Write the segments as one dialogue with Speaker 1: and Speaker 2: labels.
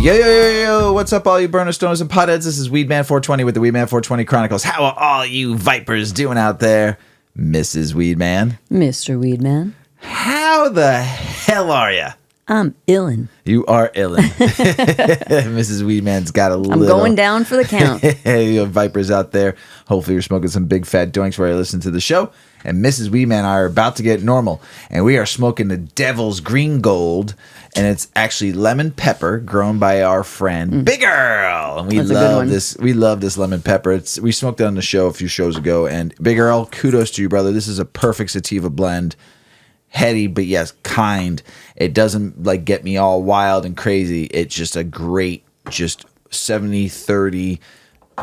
Speaker 1: Yo, yo, yo, yo, what's up, all you burner stoners and potheads? This is Weedman 420 with the Weedman 420 Chronicles. How are all you vipers doing out there? Mrs. Weedman.
Speaker 2: Mr. Weedman.
Speaker 1: How the hell are ya?
Speaker 2: I'm illin'.
Speaker 1: You are illin'. Mrs. Weedman's got a little...
Speaker 2: I'm going down for the count.
Speaker 1: Hey, you vipers out there. Hopefully you're smoking some big fat doinks while you listen to the show. And Mrs. Weedman and I are about to get normal. And we are smoking the Devil's Green Gold. And it's actually lemon pepper grown by our friend Big Earl. And we love this. We love this lemon pepper. We smoked it on the show a few shows ago. And Big Earl, kudos to you, brother. This is a perfect sativa blend. Heady, but yes, kind. It doesn't like get me all wild and crazy. It's just a great, just 70-30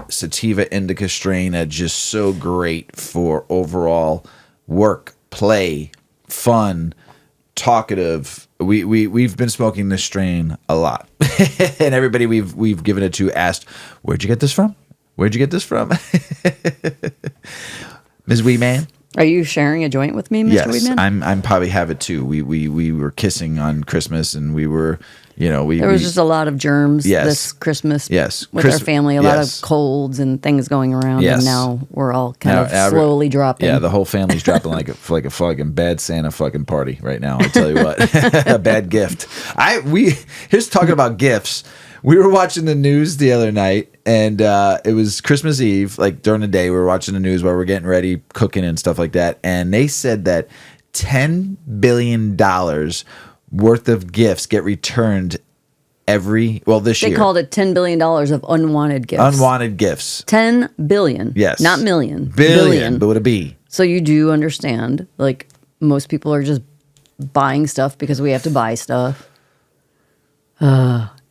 Speaker 1: sativa indica strain that's just so great for overall work, play, fun, talkative. We've been smoking this strain a lot. And everybody we've given it to asked, where'd you get this from? Where'd you get this from? Ms. Weedman?
Speaker 2: Are you sharing a joint with me, Mr.
Speaker 1: Yes,
Speaker 2: Weedman?
Speaker 1: I'm probably have it too. We were kissing on Christmas, and we were, there
Speaker 2: was just a lot of germs this Christmas.
Speaker 1: Yes,
Speaker 2: with our family, a lot of colds and things going around, and now we're all kind of slowly dropping.
Speaker 1: Yeah, the whole family's dropping like a fucking bad Santa fucking party right now. I tell you what, a bad gift. Here's talking about gifts. We were watching the news the other night, and it was Christmas Eve, like during the day. We were watching the news while we were getting ready, cooking and stuff like that. And they said that $10 billion worth of gifts get returned this year.
Speaker 2: They called it $10 billion of unwanted gifts.
Speaker 1: Unwanted gifts.
Speaker 2: 10 billion.
Speaker 1: Yes.
Speaker 2: Not million.
Speaker 1: Billion. But with a B.
Speaker 2: So you do understand, like, most people are just buying stuff because we have to buy stuff.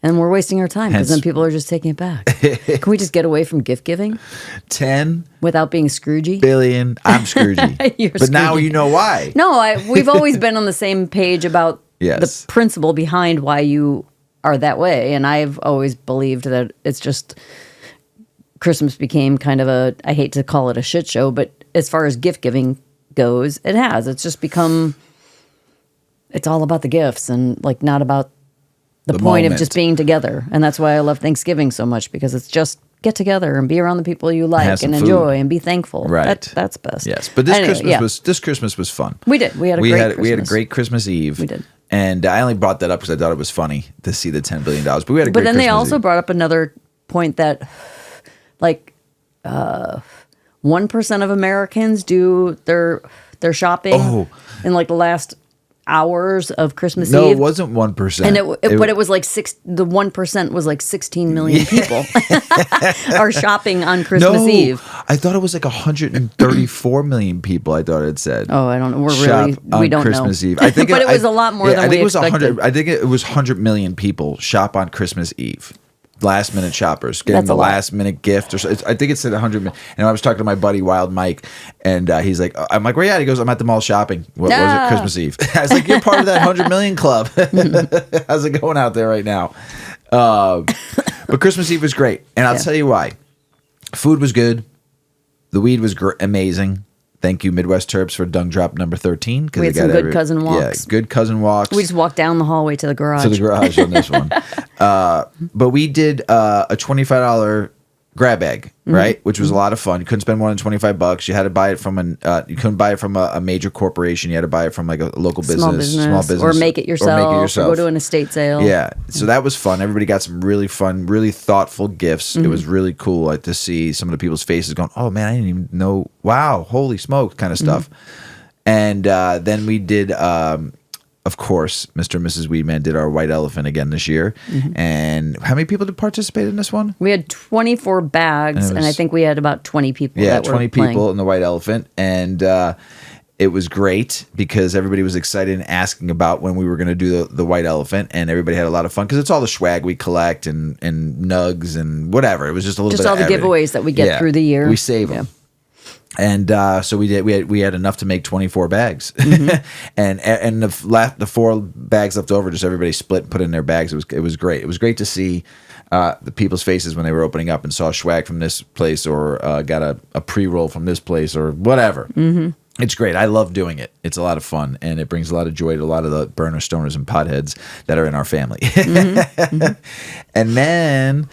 Speaker 2: And we're wasting our time because then people are just taking it back. Can we just get away from gift giving?
Speaker 1: 10
Speaker 2: without being Scroogey?
Speaker 1: Billion. I'm Scroogey. But now you know why.
Speaker 2: No, we've always been on the same page about the principle behind why you are that way. And I've always believed that it's just Christmas became kind of I hate to call it a shit show, but as far as gift giving goes, it has. It's just become, it's all about the gifts and like not about the point moment of just being together. And that's why I love Thanksgiving so much, because it's just get together and be around the people you like and enjoy and be thankful.
Speaker 1: Right.
Speaker 2: That's best.
Speaker 1: Yes. But this Christmas was fun.
Speaker 2: We did. We had a
Speaker 1: great Christmas Eve.
Speaker 2: We did.
Speaker 1: And I only brought that up because I thought it was funny to see the $10 billion. But we had a great Christmas Eve.
Speaker 2: But then they also brought up another point that like 1% of Americans do their shopping in like the last hours of Christmas Eve.
Speaker 1: No, it wasn't 1%.
Speaker 2: And but it was like the 1% was like 16 million people are shopping on Christmas Eve.
Speaker 1: I thought it was like 134 million people. I thought it said.
Speaker 2: Oh, I don't know. We don't
Speaker 1: Christmas
Speaker 2: know.
Speaker 1: Eve. I think
Speaker 2: but it was a lot more than we expected.
Speaker 1: I think it was 100 million people shop on Christmas Eve. Last minute shoppers getting the last minute gift, or I think it said 100 million. And I was talking to my buddy Wild Mike, and he's like, "I'm like, where you at?" He goes, "I'm at the mall shopping." What was it? Christmas Eve. I was like, "You're part of that 100 million club." How's it going out there right now? But Christmas Eve was great, and I'll tell you why. Food was good. The weed was amazing. Thank you, Midwest Terps, for Dung Drop number 13.
Speaker 2: We had some good cousin walks.
Speaker 1: Yeah, good cousin walks.
Speaker 2: We just walked down the hallway to the garage.
Speaker 1: On this one. But we did a $25 grab bag, right? Which was a lot of fun. You couldn't spend more than $25. You had to buy it from you couldn't buy it from a major corporation. You had to buy it from like a local small business.
Speaker 2: Or make it yourself. Or go to an estate sale.
Speaker 1: Yeah. So that was fun. Everybody got some really fun, really thoughtful gifts. It was really cool to see some of the people's faces going, "Oh man, I didn't even know. Wow, holy smokes," kind of stuff. And then we did of course, Mr. and Mrs. Weedman did our white elephant again this year. And how many people did participate in this one?
Speaker 2: We had 24 bags, and I think we had about 20 people.
Speaker 1: Yeah, 20 people in the white elephant. And it was great because everybody was excited and asking about when we were going to do the white elephant. And everybody had a lot of fun because it's all the swag we collect and nugs and whatever. It was just a little bit
Speaker 2: all the
Speaker 1: everything.
Speaker 2: Giveaways that we get through the year.
Speaker 1: We save them. And so we did. We had enough to make 24 bags, and the 4 bags left over, just everybody split and put in their bags. It was great. It was great to see the people's faces when they were opening up and saw swag from this place or got a pre-roll from this place or whatever. It's great. I love doing it. It's a lot of fun, and it brings a lot of joy to a lot of the burner stoners and potheads that are in our family. And then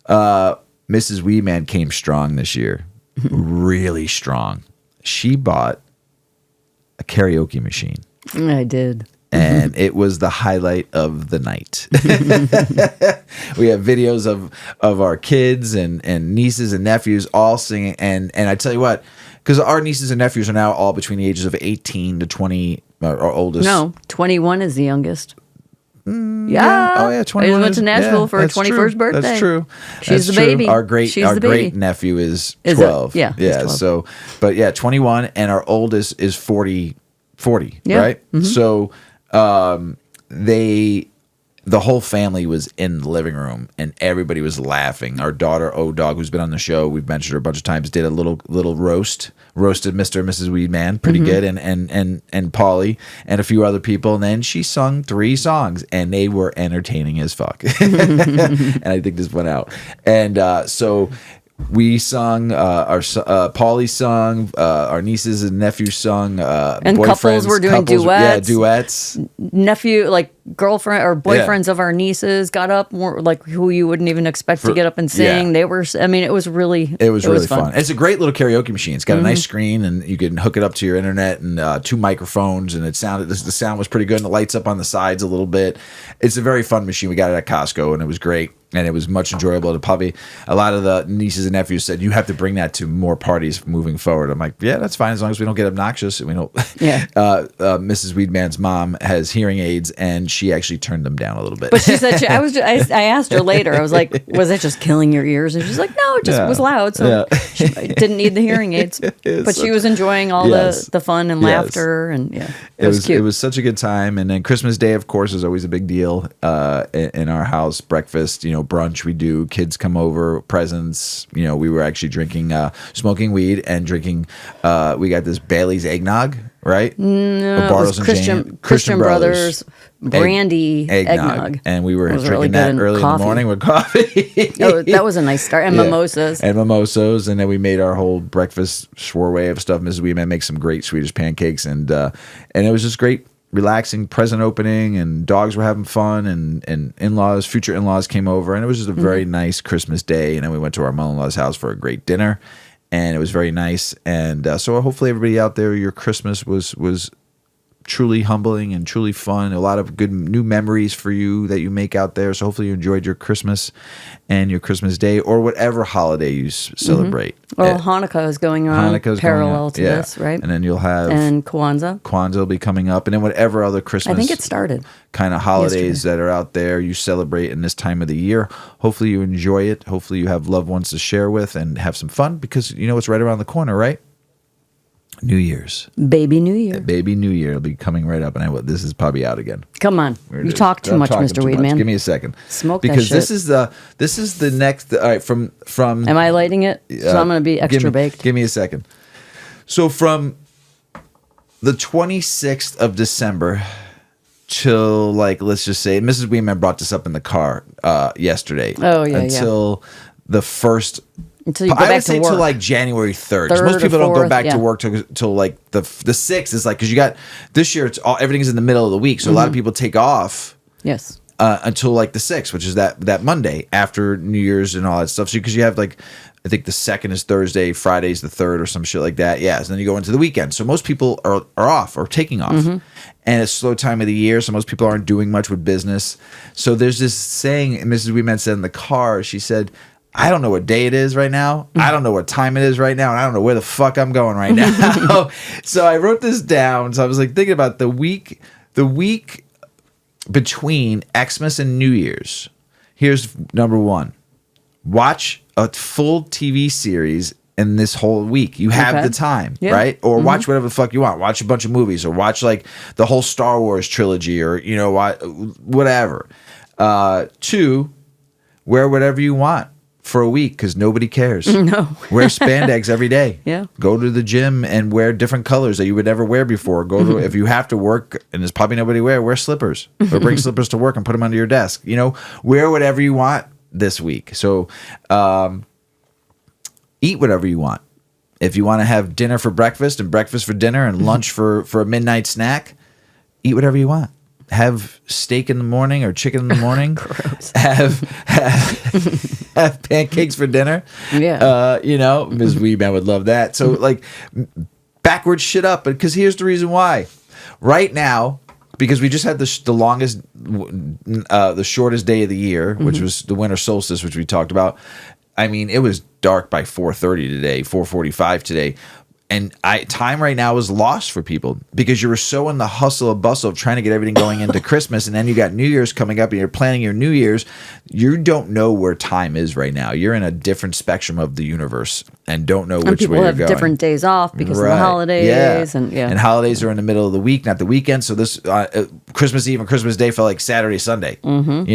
Speaker 1: Mrs. Weedman came strong this year, really strong. She bought a karaoke machine.
Speaker 2: I did.
Speaker 1: And it was the highlight of the night. We have videos of our kids and nieces and nephews all singing. And I tell you what, because our nieces and nephews are now all between the ages of 18 to 20, our oldest.
Speaker 2: No, 21 is the youngest.
Speaker 1: Yeah. Oh, yeah, 21.
Speaker 2: I went to Nashville for her 21st birthday.
Speaker 1: That's true.
Speaker 2: She's the baby.
Speaker 1: Our great nephew is 12.
Speaker 2: Yeah.
Speaker 1: Yeah. 12. So, but yeah, 21, and our oldest is 40, yeah. Right? Mm-hmm. So, the whole family was in the living room and everybody was laughing. Our daughter, O-Dog, who's been on the show, we've mentioned her a bunch of times, did a little roasted Mr. and Mrs. Weedman, pretty good, and Polly and a few other people. And then she sung 3 songs and they were entertaining as fuck. And I think this went out. And so we sung, Polly sung, our nieces and nephews sung,
Speaker 2: and couples were doing duets.
Speaker 1: Yeah, duets.
Speaker 2: Nephew, like girlfriend or boyfriends of our nieces got up, more like who you wouldn't even expect to get up and sing. They were, I mean, it was really fun.
Speaker 1: It's a great little karaoke machine. It's got a nice screen and you can hook it up to your internet and 2 microphones, and the sound was pretty good, and the lights up on the sides a little bit. It's a very fun machine. We got it at Costco and it was great. And it was much enjoyable. To probably a lot of the nieces and nephews said you have to bring that to more parties moving forward. I'm like, yeah, that's fine as long as we don't get obnoxious. And we don't. Yeah. Mrs. Weedman's mom has hearing aids, and she actually turned them down a little bit.
Speaker 2: But she said I asked her later. I was like, was it just killing your ears? And she's like, no, it just was loud, so she didn't need the hearing aids. But she was enjoying all the fun and laughter, and it was cute.
Speaker 1: It was such a good time. And then Christmas Day, of course, is always a big deal in our house. Breakfast, brunch we do, kids come over, presents. We were actually drinking smoking weed and drinking we got this Bailey's eggnog, right?
Speaker 2: No, it was Christian Brothers brandy eggnog.
Speaker 1: And we were drinking really that early in the morning with coffee.
Speaker 2: Oh, that was a nice start. And mimosas.
Speaker 1: And then we made our whole breakfast soiree of stuff. Mrs. Weedman makes some great Swedish pancakes, and it was just great, relaxing present opening, and dogs were having fun, and future in-laws came over, and it was just a very nice Christmas day. And then we went to our mother-in-law's house for a great dinner, and it was very nice. And so hopefully everybody out there, your Christmas was truly humbling and truly fun. A lot of good new memories for you that you make out there. So hopefully you enjoyed your Christmas and your Christmas Day, or whatever holiday you celebrate.
Speaker 2: Well, Hanukkah is going on parallel to this, right?
Speaker 1: And then you'll have...
Speaker 2: And Kwanzaa.
Speaker 1: Kwanzaa will be coming up. And then whatever other Christmas...
Speaker 2: I think it started.
Speaker 1: ...kind of holidays that are out there you celebrate in this time of the year. Hopefully you enjoy it. Hopefully you have loved ones to share with and have some fun, because it's right around the corner, right? New Year's.
Speaker 2: Baby New Year.
Speaker 1: Baby New Year will be coming right up, and this is probably out again.
Speaker 2: Come on, you talk too much, Mr. Weedman.
Speaker 1: Give me a second.
Speaker 2: Smoke
Speaker 1: because
Speaker 2: that shit.
Speaker 1: this is the next. All right, from.
Speaker 2: Am I lighting it? So I'm going to be extra baked.
Speaker 1: Give me a second. So from the 26th of December till, like, let's just say, Mrs. Weedman brought this up in the car yesterday.
Speaker 2: Oh yeah,
Speaker 1: until the first.
Speaker 2: Until you go back to work.
Speaker 1: Till like January 3rd. Most people don't go back to work till like the 6th. Is like, because you got this year, everything's in the middle of the week, so a lot of people take off.
Speaker 2: Yes.
Speaker 1: Until like the 6th, which is that Monday after New Year's and all that stuff. So because you have, like, I think the 2nd is Thursday, Friday's the 3rd or some shit like that. Yeah. So then you go into the weekend. So most people are off or taking off. And it's a slow time of the year, so most people aren't doing much with business. So there's this saying Mrs. Weedman said in the car. She said, I don't know what day it is right now. I don't know what time it is right now. And I don't know where the fuck I'm going right now. So I wrote this down. So I was like thinking about the week between Xmas and New Year's. Here's number 1. Watch a full TV series in this whole week. You have the time, right? Or watch whatever the fuck you want. Watch a bunch of movies, or watch like the whole Star Wars trilogy, or whatever. 2, wear whatever you want for a week, because nobody cares.
Speaker 2: No.
Speaker 1: Wear spandex every day.
Speaker 2: Yeah.
Speaker 1: Go to the gym and wear different colors that you would never wear before. Go to if you have to work and there's probably nobody wear slippers, or bring slippers to work and put them under your desk. Wear whatever you want this week. So eat whatever you want. If you want to have dinner for breakfast and breakfast for dinner and lunch for a midnight snack, eat whatever you want. Have steak in the morning or chicken in the morning.
Speaker 2: Gross.
Speaker 1: Have pancakes for dinner.
Speaker 2: Yeah.
Speaker 1: Ms. Weedman would love that. So like backwards shit up. Because here's the reason why. Right now, because we just had the longest, the shortest day of the year, which was the winter solstice, which we talked about. I mean, it was dark by 4:30 today, 4:45 today. And time right now is lost for people because you were so in the hustle and bustle of trying to get everything going into Christmas, and then you got New Year's coming up and you're planning your New Year's. You don't know where time is right now. You're in a different spectrum of the universe and don't know which way you're going.
Speaker 2: People have different days off because of the holidays.
Speaker 1: Yeah. And holidays are in the middle of the week, not the weekend. So this Christmas Eve and Christmas Day felt like Saturday, Sunday, and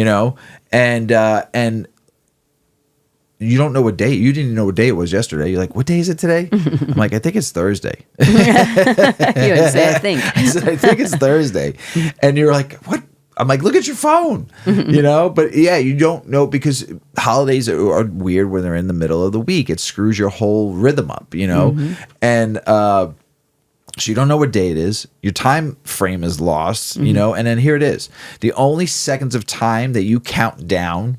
Speaker 1: you don't know what day. You didn't know what day it was yesterday. You're like, what day is it today? I'm like, I think it's Thursday.
Speaker 2: You would say, I think.
Speaker 1: I said, I think it's Thursday. And you're like, what? I'm like, look at your phone. But yeah, you don't know because holidays are weird when they're in the middle of the week. It screws your whole rhythm up, And so you don't know what day it is. Your time frame is lost, and then here it is. The only seconds of time that you count down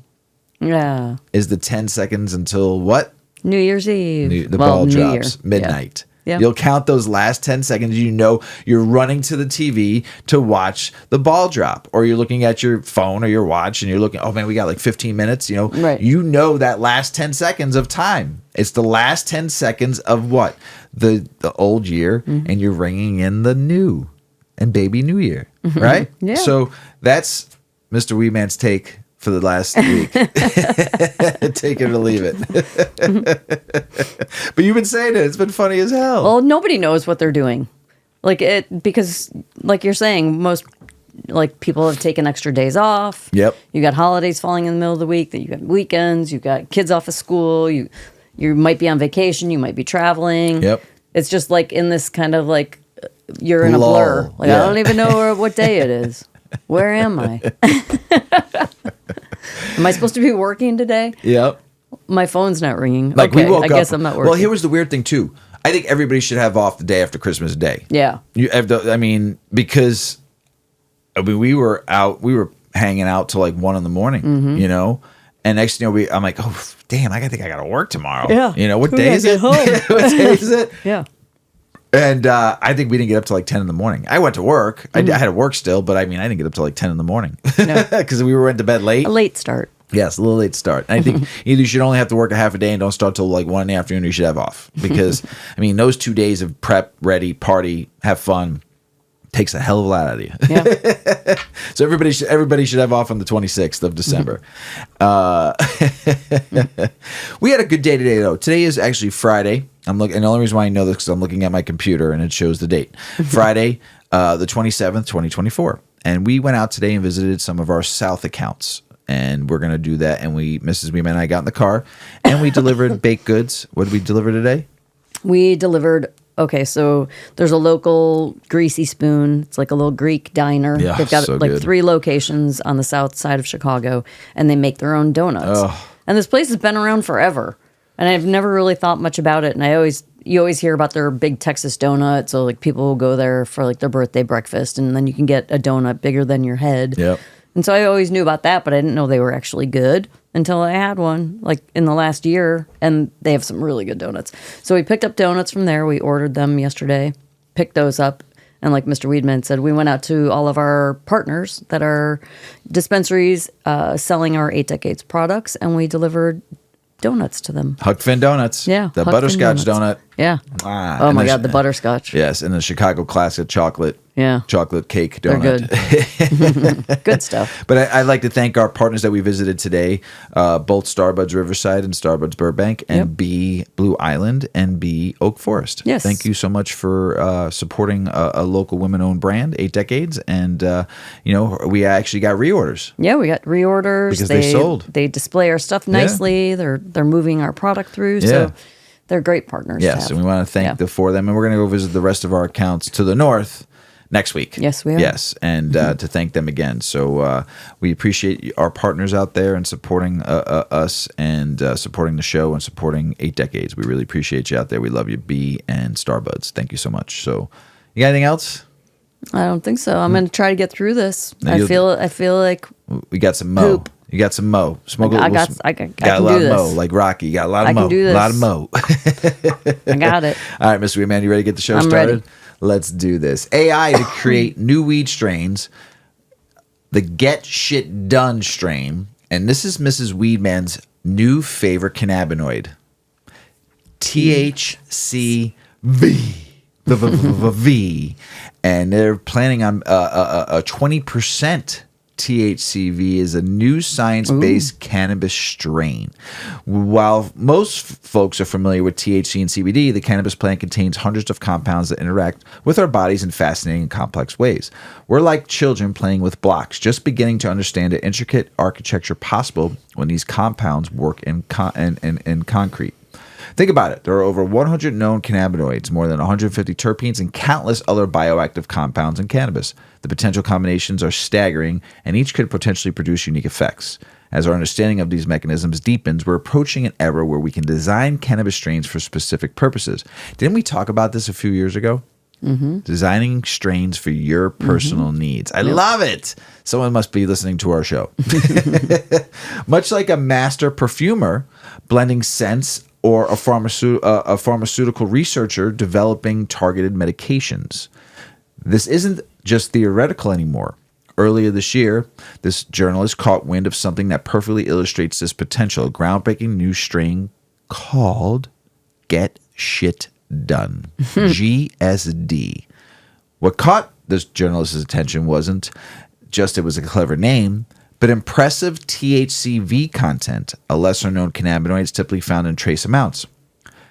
Speaker 1: is the 10 seconds until what?
Speaker 2: New Year's Eve.
Speaker 1: The ball drops. Midnight.
Speaker 2: Yeah.
Speaker 1: You'll count those last 10 seconds. You're running to the TV to watch the ball drop. Or you're looking at your phone or your watch and you're looking, oh man, we got like 15 minutes.
Speaker 2: Right.
Speaker 1: You know that last 10 seconds of time. It's the last 10 seconds of what? The old year. And you're ringing in the new and baby New Year. Right?
Speaker 2: Yeah.
Speaker 1: So that's Mr. Weedman's take for the last week. Take it or leave it. But you've been saying it. It's been funny as hell.
Speaker 2: Well, nobody knows what they're doing. Because like you're saying, most people have taken extra days off.
Speaker 1: Yep.
Speaker 2: You got holidays falling in the middle of the week, that you got weekends, you got kids off of school, you might be on vacation, you might be traveling.
Speaker 1: Yep.
Speaker 2: It's just like in this kind of you're in a blur. I don't even know what day it is. Where am I? Am I supposed to be working today?
Speaker 1: Yep.
Speaker 2: My phone's not ringing.
Speaker 1: We woke
Speaker 2: I guess I'm not working.
Speaker 1: Well, here was the weird thing too. I think everybody should have off the day after Christmas Day.
Speaker 2: Yeah.
Speaker 1: Because we were hanging out till 1 a.m, and next thing I'm like, oh damn, I think I gotta work tomorrow.
Speaker 2: Yeah.
Speaker 1: What day is it? What day is it?
Speaker 2: Yeah.
Speaker 1: And I think we didn't get up till 10 a.m. I went to work. I had to work still, but I didn't get up till 10 a.m. because we went to bed late.
Speaker 2: A late start.
Speaker 1: Yes, a little late start. And I think either you should only have to work a half a day and don't start till 1 in the afternoon, or you should have off. Because, those 2 days of prep, ready, party, have fun, takes a hell of a lot out of you. Yeah. So everybody should have off on the 26th of December. We had a good day today, though. Today is actually Friday. And the only reason why I know this is because I'm looking at my computer and it shows the date. Friday, the 27th, 2024. And we went out today and visited some of our South accounts. And we're going to do that. And Mrs. Weedman and I got in the car and we delivered baked goods. What did we deliver today?
Speaker 2: We delivered, so there's a local Greasy Spoon. It's like a little Greek diner.
Speaker 1: Yeah,
Speaker 2: they've got
Speaker 1: so good.
Speaker 2: 3 locations on the south side of Chicago, and they make their own donuts.
Speaker 1: Oh.
Speaker 2: And this place has been around forever. And I've never really thought much about it. And you always hear about their big Texas donut. So people will go there for their birthday breakfast, and then you can get a donut bigger than your head.
Speaker 1: Yep.
Speaker 2: And so I always knew about that, but I didn't know they were actually good until I had one in the last year, and they have some really good donuts. So we picked up donuts from there. We ordered them yesterday, picked those up. And like Mr. Weedman said, we went out to all of our partners that are dispensaries selling our 8 Decades products, and we delivered donuts to them.
Speaker 1: Huck Finn Donuts.
Speaker 2: Yeah.
Speaker 1: The
Speaker 2: Huck
Speaker 1: butterscotch
Speaker 2: Finn
Speaker 1: donut.
Speaker 2: Yeah. Oh my God, the butterscotch.
Speaker 1: Yes, and the Chicago Classic chocolate.
Speaker 2: Yeah.
Speaker 1: Chocolate cake donut.
Speaker 2: They're good. Good stuff.
Speaker 1: But I'd like to thank our partners that we visited today, both Starbuds Riverside and Starbuds Burbank, and B Blue Island and B Oak Forest.
Speaker 2: Yes.
Speaker 1: Thank you so much for supporting a local women-owned brand, 8 Decades. And, we actually got reorders.
Speaker 2: Yeah, we got reorders.
Speaker 1: Because they sold.
Speaker 2: They display our stuff nicely. Yeah. They're moving our product through.
Speaker 1: Yeah.
Speaker 2: So they're great partners.
Speaker 1: Yes, and we want to thank the 4 of them. And we're going to go visit the rest of our accounts to the north next week.
Speaker 2: Yes, we are.
Speaker 1: Yes, and to thank them again. So we appreciate our partners out there and supporting us and supporting the show and supporting 8 Decades. We really appreciate you out there. We love you, B and Starbuds. Thank you so much. So, you got anything else?
Speaker 2: I don't think so. I'm going to try to get through this. I feel like
Speaker 1: we got some mo.
Speaker 2: Poop.
Speaker 1: You got some mo. Smoke
Speaker 2: I
Speaker 1: got
Speaker 2: a
Speaker 1: lot
Speaker 2: do
Speaker 1: of
Speaker 2: this.
Speaker 1: mo, like Rocky. You got a lot of
Speaker 2: I
Speaker 1: mo.
Speaker 2: can do this.
Speaker 1: A lot of mo.
Speaker 2: I got it.
Speaker 1: All right, Mr. Weedman, you ready to get the show
Speaker 2: I'm
Speaker 1: started?
Speaker 2: ready.
Speaker 1: Let's do this. AI to create new weed strains. The Get Shit Done strain. And this is Mrs. Weedman's new favorite cannabinoid. THCV. V. And they're planning on a 20% THCV is a new science-based cannabis strain. While most folks are familiar with THC and CBD, the cannabis plant contains hundreds of compounds that interact with our bodies in fascinating and complex ways. We're like children playing with blocks, just beginning to understand the intricate architecture possible when these compounds work in concrete. Think about it. There are over 100 known cannabinoids, more than 150 terpenes, and countless other bioactive compounds in cannabis. The potential combinations are staggering, and each could potentially produce unique effects. As our understanding of these mechanisms deepens, we're approaching an era where we can design cannabis strains for specific purposes. Didn't we talk about this a few years ago? Mm-hmm. Designing strains for your personal needs. I love it. Someone must be listening to our show. Much like a master perfumer blending scents or a pharmaceutical researcher developing targeted medications. This isn't just theoretical anymore. Earlier this year, this journalist caught wind of something that perfectly illustrates this potential, a groundbreaking new strain called Get Shit Done, GSD. What caught this journalist's attention wasn't just it was a clever name, but impressive THCV content, a lesser-known cannabinoid is typically found in trace amounts.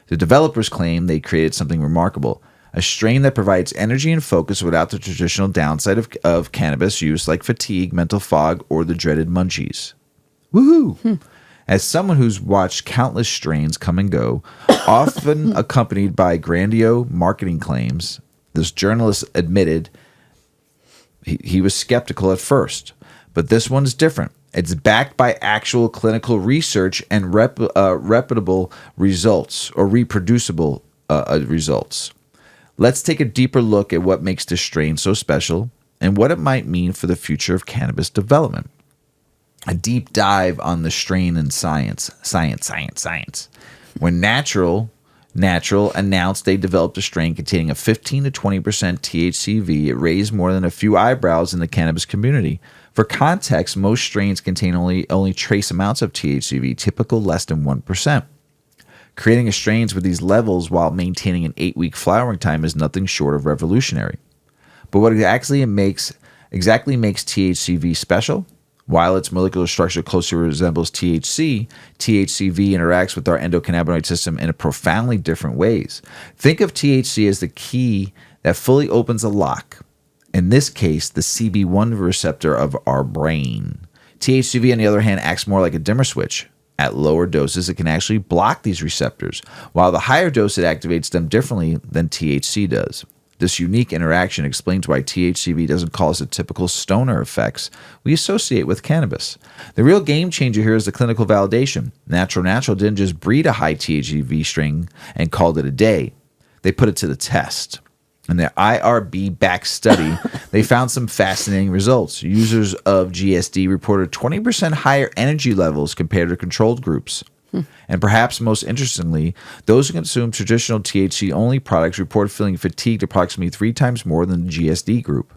Speaker 1: The developers claim they created something remarkable, a strain that provides energy and focus without the traditional downside of cannabis use like fatigue, mental fog, or the dreaded munchies. Woohoo! As someone who's watched countless strains come and go, often accompanied by grandiose marketing claims, this journalist admitted he was skeptical at first. But this one's different. It's backed by actual clinical research and reputable results or reproducible results. Let's take a deeper look at what makes this strain so special and what it might mean for the future of cannabis development. A deep dive on the strain in science. When Natural announced they developed a strain containing a 15 to 20% THCV, it raised more than a few eyebrows in the cannabis community. For context, most strains contain only trace amounts of THCV, typical less than 1%. Creating a strains with these levels while maintaining an 8-week flowering time is nothing short of revolutionary. But what exactly makes THCV special? While its molecular structure closely resembles THC, THCV interacts with our endocannabinoid system in profoundly different ways. Think of THC as the key that fully opens a lock. In this case, the CB1 receptor of our brain. THCV, on the other hand, acts more like a dimmer switch. At lower doses, it can actually block these receptors, while the higher dose, it activates them differently than THC does. This unique interaction explains why THCV doesn't cause the typical stoner effects we associate with cannabis. The real game changer here is the clinical validation. Natural didn't just breed a high THCV strain and called it a day. They put it to the test. In their IRB-backed study, they found some fascinating results. Users of GSD reported 20% higher energy levels compared to controlled groups. And perhaps most interestingly, those who consume traditional THC-only products report feeling fatigued approximately 3 times more than the GSD group.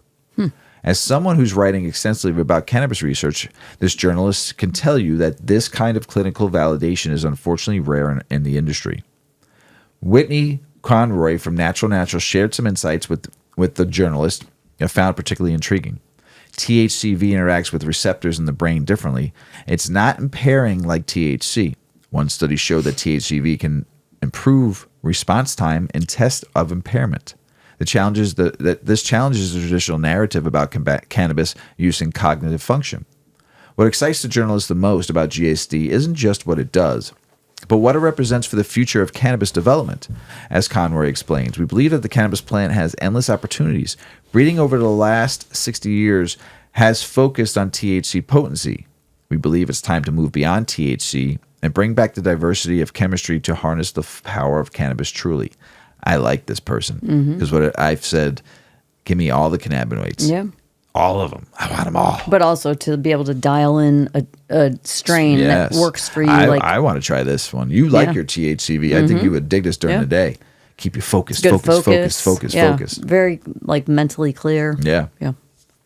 Speaker 1: As someone who's writing extensively about cannabis research, this journalist can tell you that this kind of clinical validation is unfortunately rare in the industry. Whitney Conroy from Natural shared some insights with the journalist I found particularly intriguing. THCV interacts with receptors in the brain differently. It's not impairing like THC. One study showed that THCV can improve response time in tests of impairment. This challenges the traditional narrative about cannabis use in cognitive function. What excites the journalist the most about GSD isn't just what it does. but what it represents for the future of cannabis development. As Conroy explains, we believe that the cannabis plant has endless opportunities. Breeding over the last 60 years has focused on THC potency. We believe it's time to move beyond THC and bring back the diversity of chemistry to harness the power of cannabis truly. I like this person because what I've said, give me all the cannabinoids.
Speaker 2: Yeah.
Speaker 1: All of them. I want them all.
Speaker 2: But also to be able to dial in a strain that works for you.
Speaker 1: I want to try this one. You like your THCV. I think you would dig this during the day. Keep you focused, focus.
Speaker 2: Very mentally clear.
Speaker 1: Yeah.
Speaker 2: Yeah.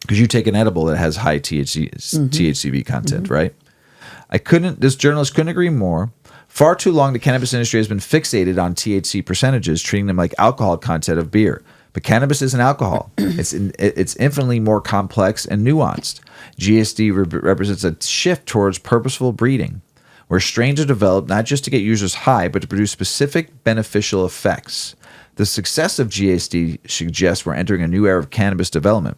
Speaker 1: Because you take an edible that has high THCV content, right? This journalist couldn't agree more. Far too long, the cannabis industry has been fixated on THC percentages, treating them like alcohol content of beer. But cannabis isn't alcohol. It's infinitely more complex and nuanced. GSD represents a shift towards purposeful breeding, where strains are developed not just to get users high, but to produce specific beneficial effects. The success of GSD suggests we're entering a new era of cannabis development,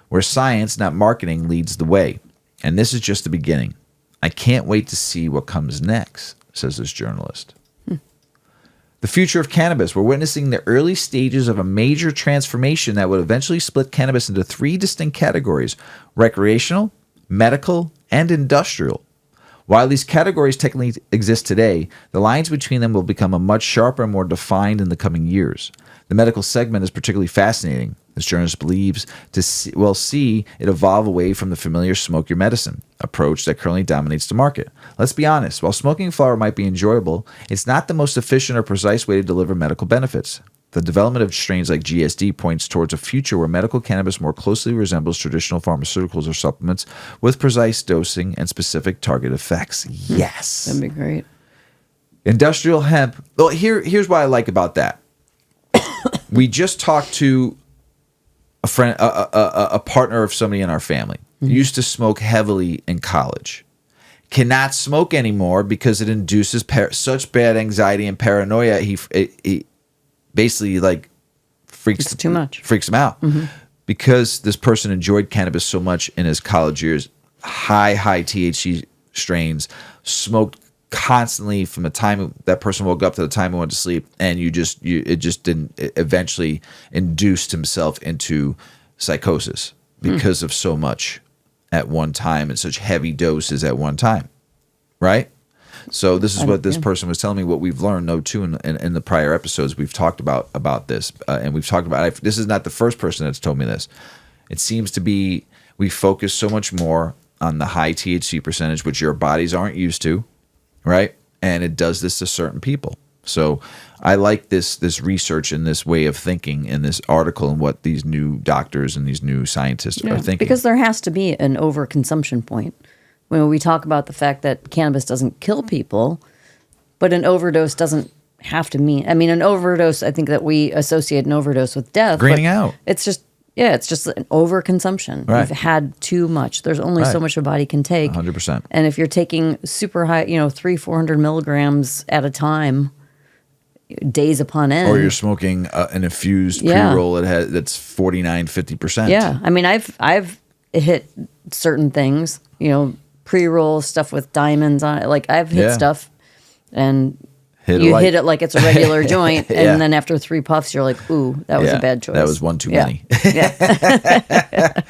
Speaker 1: where science, not marketing, leads the way. And this is just the beginning. I can't wait to see what comes next, says this journalist. The future of cannabis. We're witnessing the early stages of a major transformation that would eventually split cannabis into 3 distinct categories: recreational, medical, and industrial. While these categories technically exist today, the lines between them will become much sharper and more defined in the coming years. The medical segment is particularly fascinating. This journalist believes we'll see it evolve away from the familiar smoke your medicine approach that currently dominates the market. Let's be honest, while smoking flower might be enjoyable, it's not the most efficient or precise way to deliver medical benefits. The development of strains like GSD points towards a future where medical cannabis more closely resembles traditional pharmaceuticals or supplements with precise dosing and specific target effects. Yes.
Speaker 2: That'd be great.
Speaker 1: Industrial hemp. Well, here's what I like about that. We just talked to a friend, a partner of somebody in our family. Used to smoke heavily in college. Cannot smoke anymore because it induces such bad anxiety and paranoia. He basically freaks him out because this person enjoyed cannabis so much in his college years. High THC strains, smoked constantly from the time that person woke up to the time he went to sleep, and it eventually induced himself into psychosis because of so much at one time and such heavy doses at one time, right? So this is what this person was telling me. What we've learned, though, too, in the prior episodes, we've talked about this, and we've talked about. This is not the first person that's told me this. It seems to be we focus so much more on the high THC percentage, which your bodies aren't used to, right? And it does this to certain people. So I like this research and this way of thinking in this article and what these new doctors and these new scientists are thinking.
Speaker 2: Because there has to be an overconsumption point. When we talk about the fact that cannabis doesn't kill people, but an overdose doesn't have to mean... I mean, an overdose, I think that we associate an overdose with death.
Speaker 1: Greening out.
Speaker 2: It's just... Yeah, it's just an overconsumption.
Speaker 1: Right.
Speaker 2: You've had too much. There's only so much a body can take.
Speaker 1: 100%.
Speaker 2: And if you're taking super high, 300-400 milligrams at a time, days upon end.
Speaker 1: Or you're smoking an infused pre-roll that's 49-50%.
Speaker 2: Yeah. I mean, I've hit certain things, pre-roll stuff with diamonds on it. Like, I've hit stuff and... hit it like it's a regular joint, and then after 3 puffs, you're like, ooh, that was a bad choice.
Speaker 1: That was one too many.
Speaker 2: Yeah.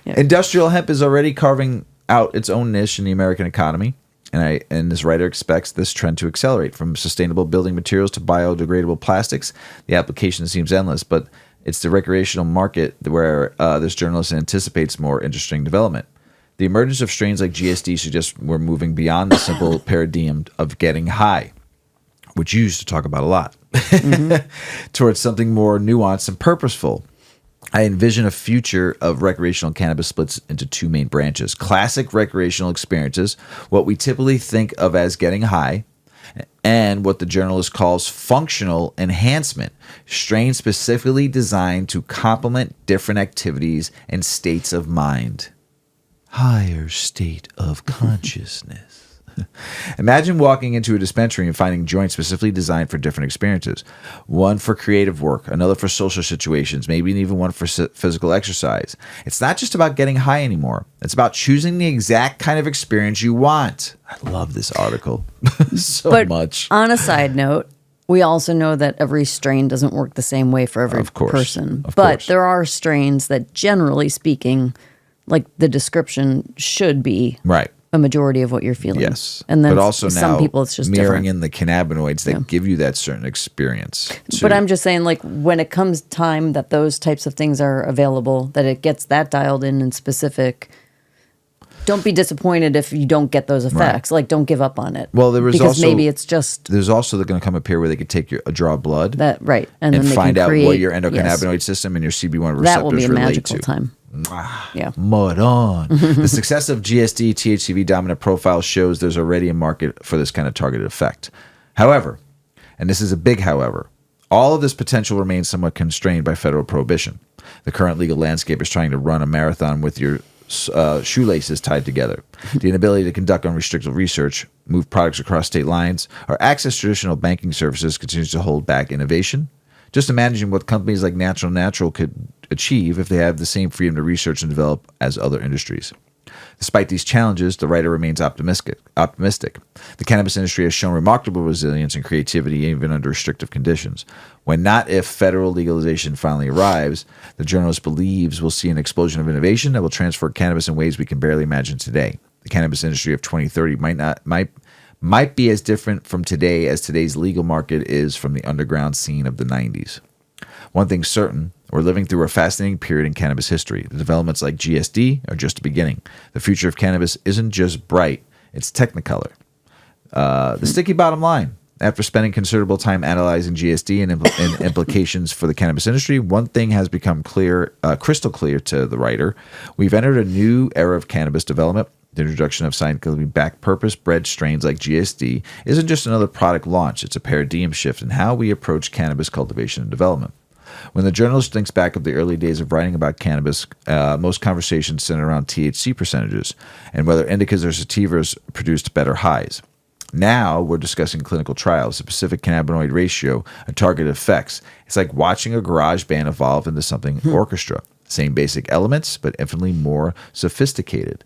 Speaker 1: Industrial hemp is already carving out its own niche in the American economy, and this writer expects this trend to accelerate. From sustainable building materials to biodegradable plastics, the application seems endless, but it's the recreational market where this journalist anticipates more interesting development. The emergence of strains like GSD suggests we're moving beyond the simple paradigm of getting high, which you used to talk about a lot, towards something more nuanced and purposeful. I envision a future of recreational cannabis splits into 2 main branches: classic recreational experiences, what we typically think of as getting high, and what the journalist calls functional enhancement, strains specifically designed to complement different activities and states of mind. Higher state of consciousness. Imagine walking into a dispensary and finding joints specifically designed for different experiences. One for creative work, another for social situations, maybe even one for physical exercise. It's not just about getting high anymore. It's about choosing the exact kind of experience you want. I love this article so much.
Speaker 2: On a side note, we also know that every strain doesn't work the same way for every person. But there are strains that, generally speaking, like the description should be
Speaker 1: right.
Speaker 2: a majority of what you're feeling.
Speaker 1: Yes.
Speaker 2: And then
Speaker 1: but also
Speaker 2: some
Speaker 1: now
Speaker 2: people it's just
Speaker 1: mirroring
Speaker 2: different.
Speaker 1: in the cannabinoids that give you that certain experience. Too.
Speaker 2: But I'm just saying, like, when it comes time that those types of things are available, that it gets that dialed in and specific, don't be disappointed if you don't get those effects. Right. Like, don't give up on it.
Speaker 1: Well, there was
Speaker 2: because
Speaker 1: also
Speaker 2: maybe it's just
Speaker 1: there's also going to come a period where they could take a draw of blood,
Speaker 2: and then they
Speaker 1: find
Speaker 2: can
Speaker 1: out
Speaker 2: create,
Speaker 1: what your endocannabinoid system and your CB1 receptors
Speaker 2: that will be a
Speaker 1: relate
Speaker 2: magical
Speaker 1: to.
Speaker 2: time. Yeah.
Speaker 1: Mud on. The success of GSD THCV dominant profile shows there's already a market for this kind of targeted effect. However, and this is a big however, all of this potential remains somewhat constrained by federal prohibition. The current legal landscape is trying to run a marathon with your shoelaces tied together. The inability to conduct unrestricted research, move products across state lines, or access traditional banking services continues to hold back innovation. Just imagine what companies like Natural could achieve if they have the same freedom to research and develop as other industries. Despite these challenges, the writer remains optimistic. The cannabis industry has shown remarkable resilience and creativity even under restrictive conditions. When not if federal legalization finally arrives, the journalist believes we'll see an explosion of innovation that will transfer cannabis in ways we can barely imagine today. The cannabis industry of 2030 might be as different from today as today's legal market is from the underground scene of the 90s. One thing's certain, we're living through a fascinating period in cannabis history. The developments like GSD are just the beginning. The future of cannabis isn't just bright, it's technicolor. The sticky bottom line. After spending considerable time analyzing GSD and implications for the cannabis industry, one thing has become crystal clear to the writer. We've entered a new era of cannabis development. The introduction of scientifically backed purpose-bred strains like GSD isn't just another product launch. It's a paradigm shift in how we approach cannabis cultivation and development. When the journalist thinks back of the early days of writing about cannabis, most conversations center around THC percentages and whether indicas or sativas produced better highs. Now we're discussing clinical trials, a specific cannabinoid ratio, and targeted effects. It's like watching a garage band evolve into something orchestra. Same basic elements, but infinitely more sophisticated.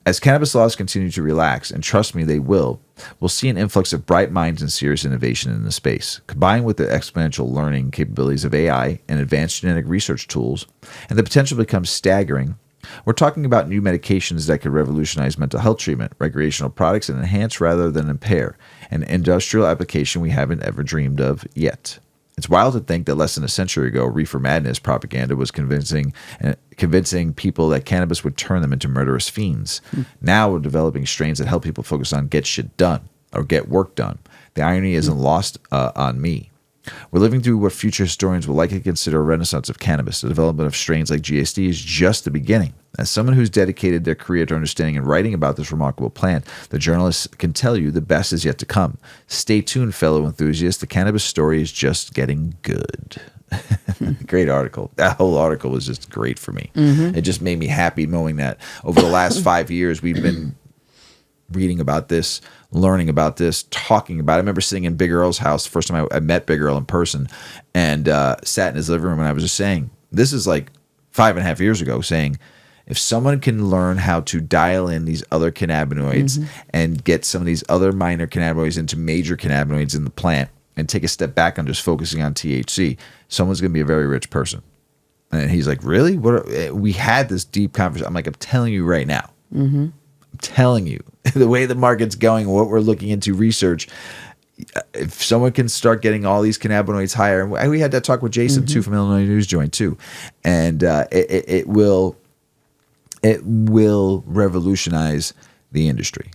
Speaker 1: As cannabis laws continue to relax, and trust me, they will, we'll see an influx of bright minds and serious innovation in the space. Combined with the exponential learning capabilities of AI and advanced genetic research tools, and the potential becomes staggering, we're talking about new medications that could revolutionize mental health treatment, recreational products, and enhance rather than impair, an industrial application we haven't ever dreamed of yet. It's wild to think that less than a century ago, reefer madness propaganda was convincing people that cannabis would turn them into murderous fiends. Now we're developing strains that help people focus on get shit done or get work done. The irony isn't lost on me. We're living through what future historians will likely consider a renaissance of cannabis. The development of strains like GSD is just the beginning. As someone who's dedicated their career to understanding and writing about this remarkable plant, the journalists can tell you the best is yet to come. Stay tuned, fellow enthusiasts. The cannabis story is just getting good. Great article. That whole article was just great for me. It just made me happy knowing that over the last 5 years, we've been reading about this, learning about this, talking about it. I remember sitting in Big Earl's house the first time I met Big Earl in person and sat in his living room and I was just saying, this is like 5.5 years ago, saying, if someone can learn how to dial in these other cannabinoids and get some of these other minor cannabinoids into major cannabinoids in the plant and take a step back on just focusing on THC, someone's going to be a very rich person. And he's like, really? We had this deep conversation. I'm like, I'm telling you right now. I'm telling you, the way the market's going, what we're looking into research, if someone can start getting all these cannabinoids higher, and we had that talk with Jason too from Illinois News Joint too, and it will revolutionize the industry.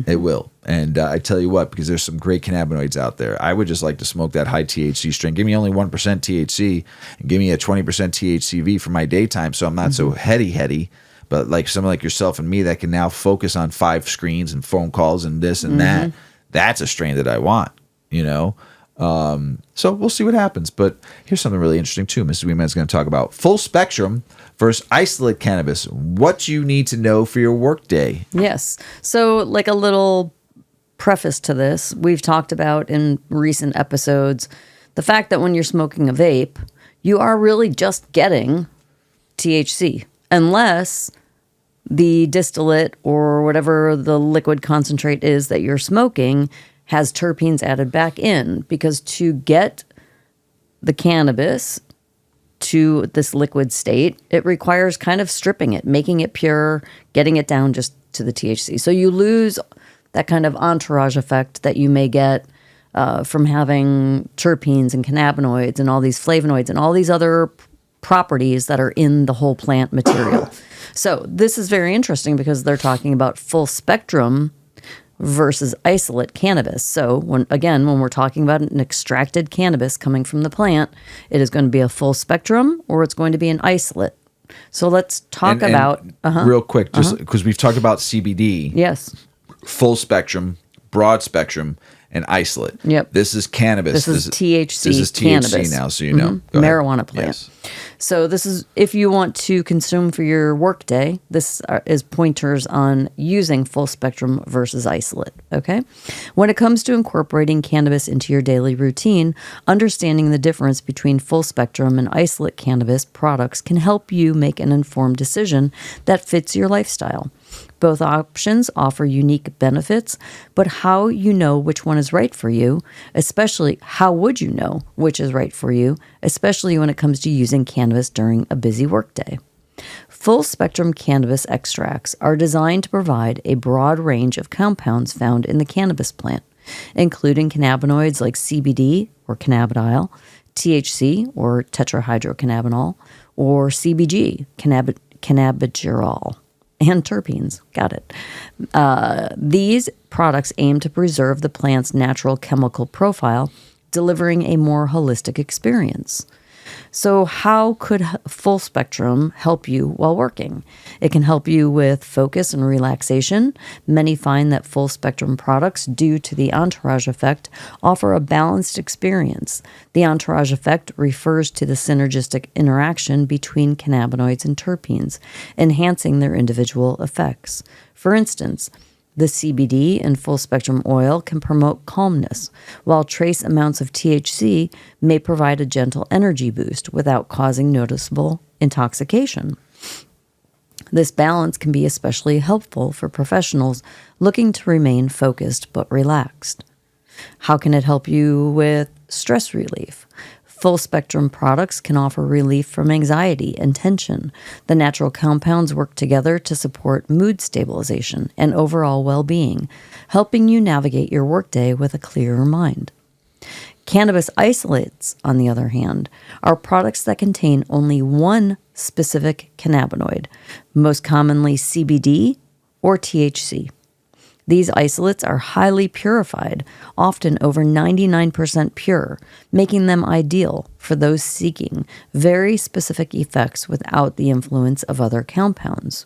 Speaker 1: It will. And I tell you what, because there's some great cannabinoids out there. I would just like to smoke that high THC strain. Give me only 1% THC and give me a 20% THCV for my daytime so I'm not so heady. But like someone like yourself and me that can now focus on 5 screens and phone calls and this and that, that's a strain that I want, you know? So we'll see what happens. But here's something really interesting too. Mrs. Weedman is going to talk about full spectrum versus isolate cannabis. What you need to know for your workday.
Speaker 2: Yes. So like a little preface to this, we've talked about in recent episodes the fact that when you're smoking a vape, you are really just getting THC, unless the distillate or whatever the liquid concentrate is that you're smoking has terpenes added back in. Because to get the cannabis to this liquid state, it requires kind of stripping it, making it pure, getting it down just to the THC. So you lose that kind of entourage effect that you may get from having terpenes and cannabinoids and all these flavonoids and all these other properties that are in the whole plant material. So this is very interesting because they're talking about full spectrum versus isolate cannabis. So when we're talking about an extracted cannabis coming from the plant, it is going to be a full spectrum or it's going to be an isolate. So let's talk about
Speaker 1: real quick, just because we've talked about CBD.
Speaker 2: Yes.
Speaker 1: Full spectrum, broad spectrum, and isolate.
Speaker 2: Yep.
Speaker 1: This is cannabis.
Speaker 2: This is THC.
Speaker 1: This is THC
Speaker 2: cannabis.
Speaker 1: now, so you know.
Speaker 2: Marijuana plant.
Speaker 1: Yes.
Speaker 2: So this is if you want to consume for your workday. This is pointers on using full spectrum versus isolate. Okay. When it comes to incorporating cannabis into your daily routine, understanding the difference between full spectrum and isolate cannabis products can help you make an informed decision that fits your lifestyle. Both options offer unique benefits, but how you know which one is right for you, especially how would you know which is right for you, especially when it comes to using cannabis during a busy workday. Full-spectrum cannabis extracts are designed to provide a broad range of compounds found in the cannabis plant, including cannabinoids like CBD or cannabidiol, THC or tetrahydrocannabinol, or CBG, cannabigerol, and terpenes. Got it. These products aim to preserve the plant's natural chemical profile, delivering a more holistic experience. So how could full spectrum help you while working? It can help you with focus and relaxation. Many find that full spectrum products, due to the entourage effect, offer a balanced experience. The entourage effect refers to the synergistic interaction between cannabinoids and terpenes, enhancing their individual effects. For instance, the CBD in full spectrum oil can promote calmness, while trace amounts of THC may provide a gentle energy boost without causing noticeable intoxication. This balance can be especially helpful for professionals looking to remain focused but relaxed. How can it help you with stress relief? Full spectrum products can offer relief from anxiety and tension. The natural compounds work together to support mood stabilization and overall well-being, helping you navigate your workday with a clearer mind. Cannabis isolates, on the other hand, are products that contain only one specific cannabinoid, most commonly CBD or THC. These isolates are highly purified, often over 99% pure, making them ideal for those seeking very specific effects without the influence of other compounds.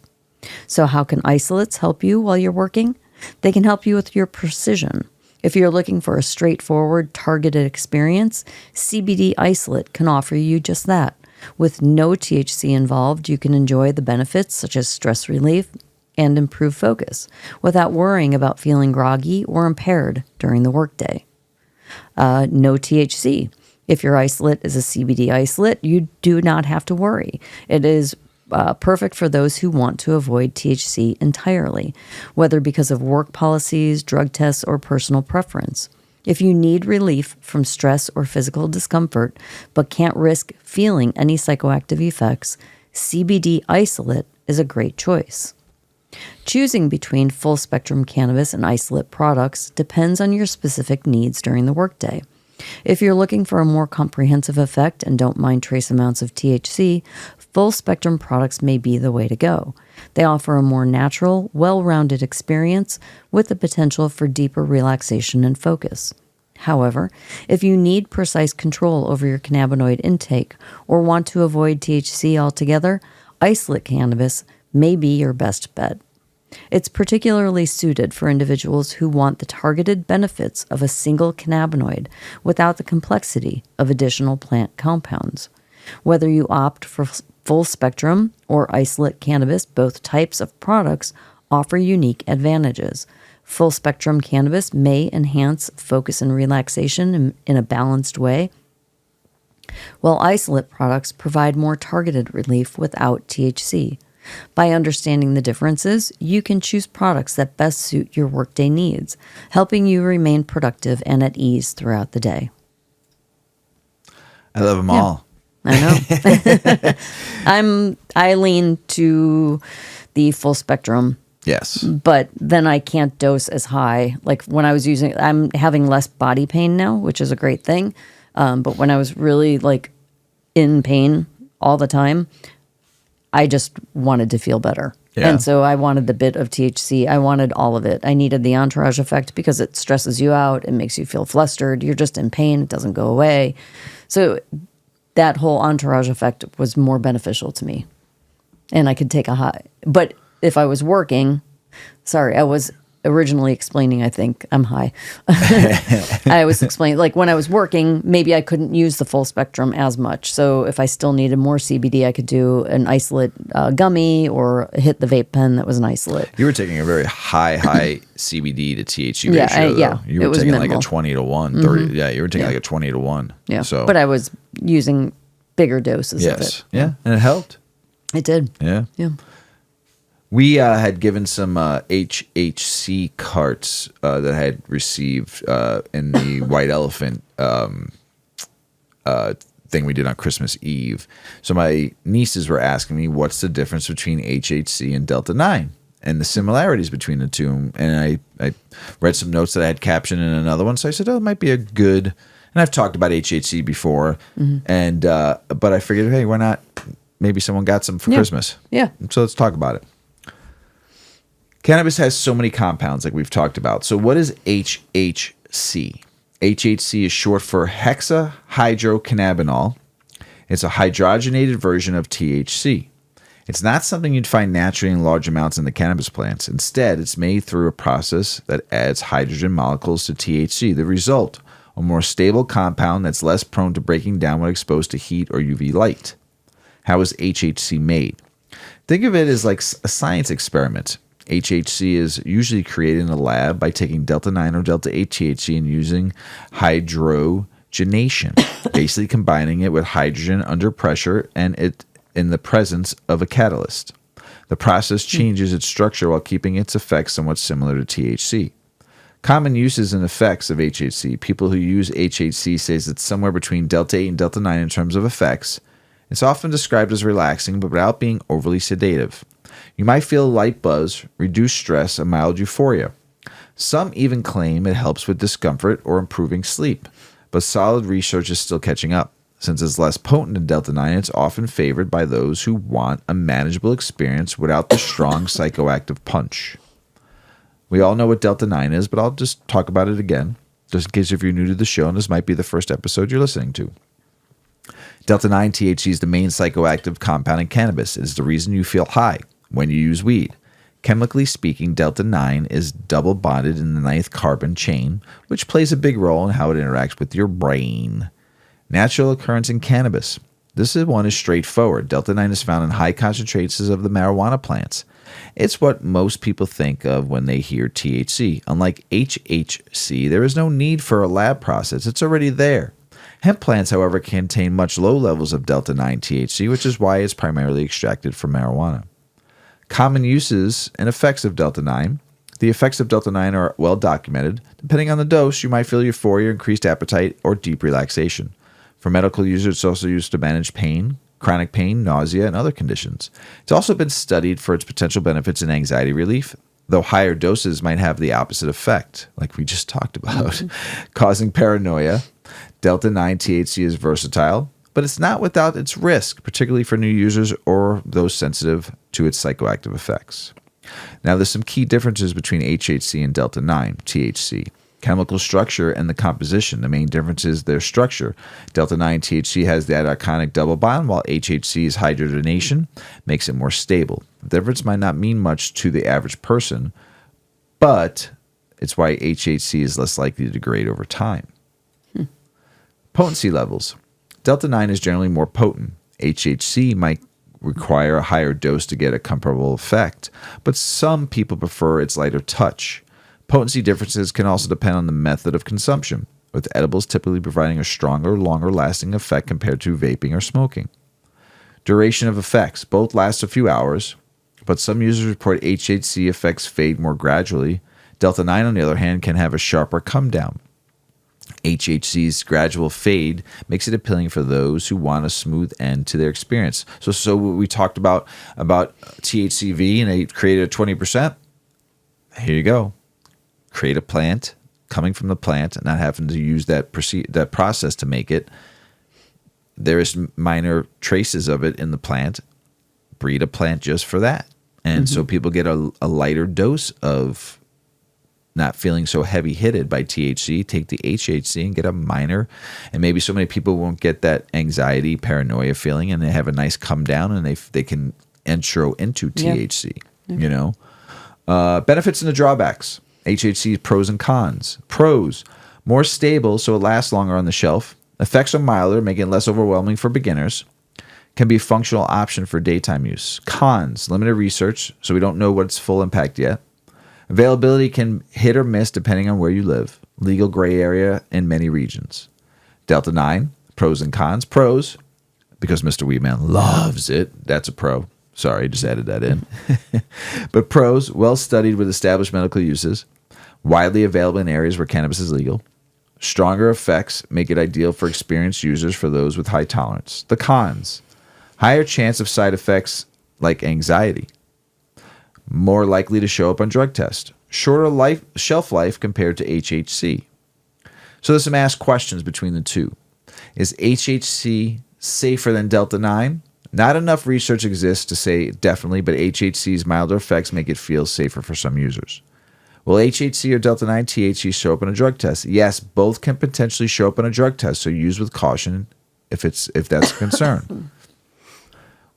Speaker 2: So how can isolates help you while you're working? They can help you with your precision. If you're looking for a straightforward, targeted experience, CBD isolate can offer you just that. With no THC involved, you can enjoy the benefits such as stress relief and improve focus without worrying about feeling groggy or impaired during the workday. No THC. If your isolate is a CBD isolate, you do not have to worry. It is perfect for those who want to avoid THC entirely, whether because of work policies, drug tests, or personal preference. If you need relief from stress or physical discomfort, but can't risk feeling any psychoactive effects, CBD isolate is a great choice. Choosing between full-spectrum cannabis and isolate products depends on your specific needs during the workday. If you're looking for a more comprehensive effect and don't mind trace amounts of THC, full-spectrum products may be the way to go. They offer a more natural, well-rounded experience with the potential for deeper relaxation and focus. However, if you need precise control over your cannabinoid intake or want to avoid THC altogether, isolate cannabis may be your best bet. It's particularly suited for individuals who want the targeted benefits of a single cannabinoid without the complexity of additional plant compounds. Whether you opt for full spectrum or isolate cannabis, both types of products offer unique advantages. Full spectrum cannabis may enhance focus and relaxation in a balanced way, while isolate products provide more targeted relief without THC. By understanding the differences, you can choose products that best suit your workday needs, helping you remain productive and at ease throughout the day.
Speaker 1: I love them all.
Speaker 2: I know. I lean to the full spectrum.
Speaker 1: Yes.
Speaker 2: But then I can't dose as high. Like when I was I'm having less body pain now, which is a great thing. But when I was really like in pain all the time, I just wanted to feel better. Yeah. And so I wanted the bit of THC. I wanted all of it. I needed the entourage effect because it stresses you out. It makes you feel flustered. You're just in pain. It doesn't go away. So that whole entourage effect was more beneficial to me. And I could take a high. But if I was working, I was originally explaining, I think, I'm high. I was explaining, like when I was working, maybe I couldn't use the full spectrum as much. So if I still needed more CBD, I could do an isolate gummy or hit the vape pen that was an isolate.
Speaker 1: You were taking a very high CBD to THC ratio, though. You were taking like a 20 to 1, 30. Mm-hmm. Yeah, you were taking like a 20 to 1.
Speaker 2: Yeah, but I was using bigger doses of it.
Speaker 1: Yeah, and it helped.
Speaker 2: It did.
Speaker 1: Yeah. We had given some HHC carts that I had received in the White Elephant thing we did on Christmas Eve. So my nieces were asking me, what's the difference between HHC and Delta 9 and the similarities between the two? And I read some notes that I had captioned in another one. So I said, it might be a good... And I've talked about HHC before. And but I figured, hey, why not? Maybe someone got some for Christmas.
Speaker 2: Yeah.
Speaker 1: So let's talk about it. Cannabis has so many compounds like we've talked about. So what is HHC? HHC is short for hexahydrocannabinol. It's a hydrogenated version of THC. It's not something you'd find naturally in large amounts in the cannabis plants. Instead, it's made through a process that adds hydrogen molecules to THC. The result, a more stable compound that's less prone to breaking down when exposed to heat or UV light. How is HHC made? Think of it as like a science experiment. HHC is usually created in a lab by taking Delta 9 or Delta 8 THC and using hydrogenation, basically combining it with hydrogen under pressure and it in the presence of a catalyst. The process changes its structure while keeping its effects somewhat similar to THC. Common uses and effects of HHC. People who use HHC says it's somewhere between Delta 8 and Delta 9 in terms of effects. It's often described as relaxing, but without being overly sedative. You might feel a light buzz, reduced stress, a mild euphoria. Some even claim it helps with discomfort or improving sleep, but solid research is still catching up. Since it's less potent than Delta 9, it's often favored by those who want a manageable experience without the strong psychoactive punch. We all know what Delta 9 is, but I'll just talk about it again, just in case if you're new to the show and this might be the first episode you're listening to. Delta 9 THC is the main psychoactive compound in cannabis. It is the reason you feel high when you use weed. Chemically speaking, Delta 9 is double bonded in the 9th carbon chain, which plays a big role in how it interacts with your brain. Natural occurrence in cannabis. This one is straightforward. Delta 9 is found in high concentrations of the marijuana plants. It's what most people think of when they hear THC. Unlike HHC, there is no need for a lab process. It's already there. Hemp plants, however, contain much low levels of Delta 9 THC, which is why it's primarily extracted from marijuana. Common uses and effects of Delta 9. The effects of Delta 9 are well documented. Depending on the dose, you might feel euphoria, increased appetite, or deep relaxation. For medical users, it's also used to manage pain, chronic pain, nausea, and other conditions. It's also been studied for its potential benefits in anxiety relief, though higher doses might have the opposite effect, like we just talked about, causing paranoia. Delta 9 THC is versatile, but it's not without its risk, particularly for new users or those sensitive to its psychoactive effects. Now, there's some key differences between HHC and Delta 9 THC. Chemical structure and the composition. The main difference is their structure. Delta 9 THC has the iconic double bond, while HHC's hydrogenation makes it more stable. The difference might not mean much to the average person, but it's why HHC is less likely to degrade over time. Potency levels. Delta 9 is generally more potent. HHC might require a higher dose to get a comparable effect, but some people prefer its lighter touch. Potency differences can also depend on the method of consumption, with edibles typically providing a stronger, longer-lasting effect compared to vaping or smoking. Duration of effects. Both last a few hours, but some users report HHC effects fade more gradually. Delta-9, on the other hand, can have a sharper come-down. HHC's gradual fade makes it appealing for those who want a smooth end to their experience. So we talked about THCV, and they created a 20%. Here you go. Create a plant, coming from the plant, and not having to use that process to make it. There is minor traces of it in the plant. Breed a plant just for that. And so people get a lighter dose of not feeling so heavy-hitted by THC. Take the HHC and get a minor. And maybe so many people won't get that anxiety, paranoia feeling, and they have a nice come down, and they can intro into THC, you know. Benefits and the drawbacks. HHC pros and cons. Pros, more stable, so it lasts longer on the shelf. Effects are milder, making it less overwhelming for beginners. Can be a functional option for daytime use. Cons, limited research, so we don't know what its full impact yet. Availability can hit or miss depending on where you live. Legal gray area in many regions. Delta-9, pros and cons. Pros, because Mr. Weedman loves it. That's a pro. Sorry, just added that in. But pros, well studied with established medical uses. Widely available in areas where cannabis is legal. Stronger effects make it ideal for experienced users for those with high tolerance. The cons, higher chance of side effects like anxiety. More likely to show up on drug tests. Shorter shelf life compared to HHC. So there's some asked questions between the two. Is HHC safer than Delta-9? Not enough research exists to say definitely, but HHC's milder effects make it feel safer for some users. Will HHC or Delta-9 THC show up on a drug test? Yes, both can potentially show up on a drug test, so use with caution if that's a concern.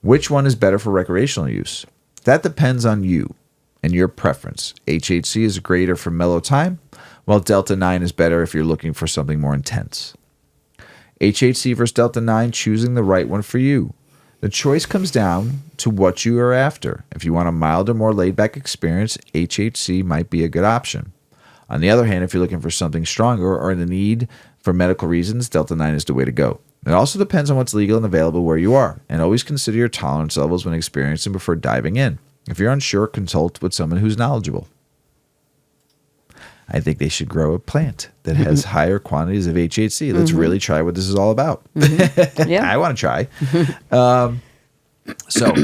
Speaker 1: Which one is better for recreational use? That depends on you and your preference. HHC is greater for mellow time, while Delta-9 is better if you're looking for something more intense. HHC versus Delta-9, choosing the right one for you. The choice comes down to what you are after. If you want a milder, more laid-back experience, HHC might be a good option. On the other hand, if you're looking for something stronger or in the need for medical reasons, Delta-9 is the way to go. It also depends on what's legal and available where you are, and always consider your tolerance levels when experiencing before diving in. If you're unsure, consult with someone who's knowledgeable. I think they should grow a plant that has higher quantities of HHC. Let's really try what this is all about. Yeah. I want to try. So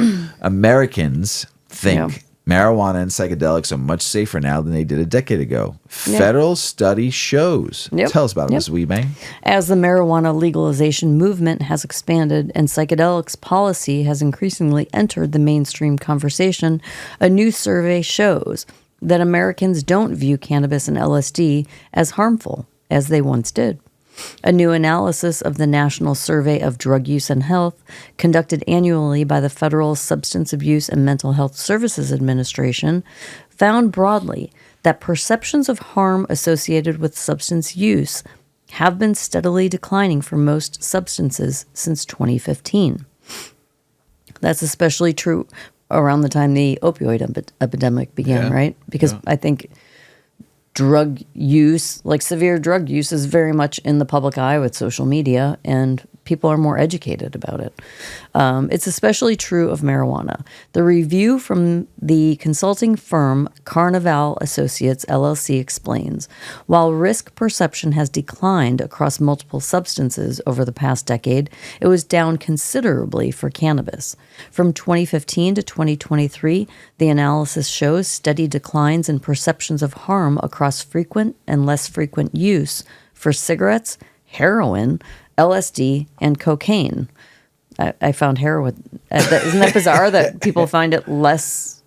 Speaker 1: Americans think marijuana and psychedelics are much safer now than they did a decade ago. Federal study shows. Tell us about it, Ms. Weedman.
Speaker 2: As the marijuana legalization movement has expanded and psychedelics policy has increasingly entered the mainstream conversation, a new survey shows that Americans don't view cannabis and LSD as harmful as they once did. A new analysis of the National Survey of Drug Use and Health, conducted annually by the Federal Substance Abuse and Mental Health Services Administration, found broadly that perceptions of harm associated with substance use have been steadily declining for most substances since 2015. That's especially true around the time the opioid epidemic began, right? Because I think drug use, like severe drug use, is very much in the public eye with social media, and people are more educated about it. It's especially true of marijuana. The review from the consulting firm Carnival Associates LLC explains, while risk perception has declined across multiple substances over the past decade, it was down considerably for cannabis. From 2015 to 2023, the analysis shows steady declines in perceptions of harm across frequent and less frequent use for cigarettes, heroin, LSD, and cocaine. I found heroin. Isn't that bizarre that people find it less?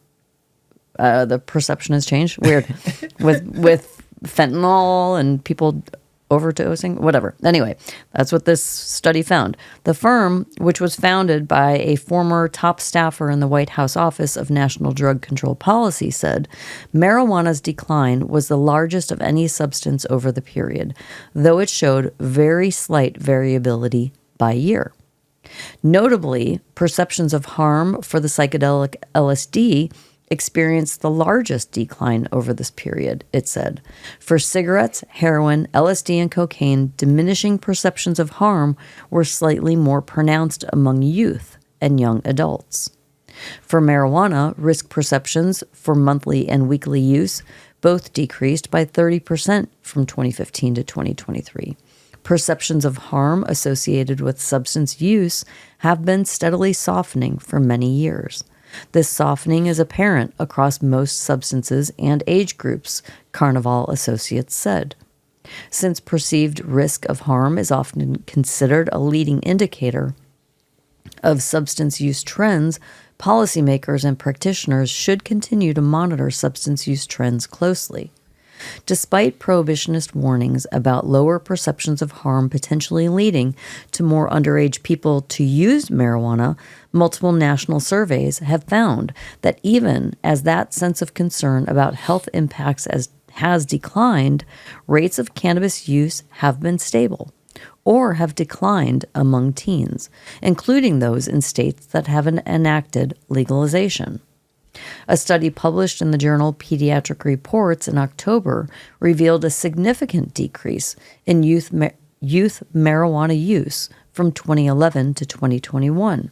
Speaker 2: The perception has changed. Weird. with fentanyl and people overdosing, whatever. Anyway, that's what this study found. The firm, which was founded by a former top staffer in the White House Office of National Drug Control Policy, said marijuana's decline was the largest of any substance over the period, though it showed very slight variability by year. Notably, perceptions of harm for the psychedelic LSD experienced the largest decline over this period, it said. For cigarettes, heroin, LSD, and cocaine, diminishing perceptions of harm were slightly more pronounced among youth and young adults. For marijuana, risk perceptions for monthly and weekly use both decreased by 30% from 2015 to 2023. Perceptions of harm associated with substance use have been steadily softening for many years. This softening is apparent across most substances and age groups, Carnival Associates said. Since perceived risk of harm is often considered a leading indicator of substance use trends, policymakers and practitioners should continue to monitor substance use trends closely. Despite prohibitionist warnings about lower perceptions of harm potentially leading to more underage people to use marijuana, multiple national surveys have found that even as that sense of concern about health impacts has declined, rates of cannabis use have been stable or have declined among teens, including those in states that have enacted legalization. A study published in the journal Pediatric Reports in October revealed a significant decrease in youth marijuana use from 2011 to 2021,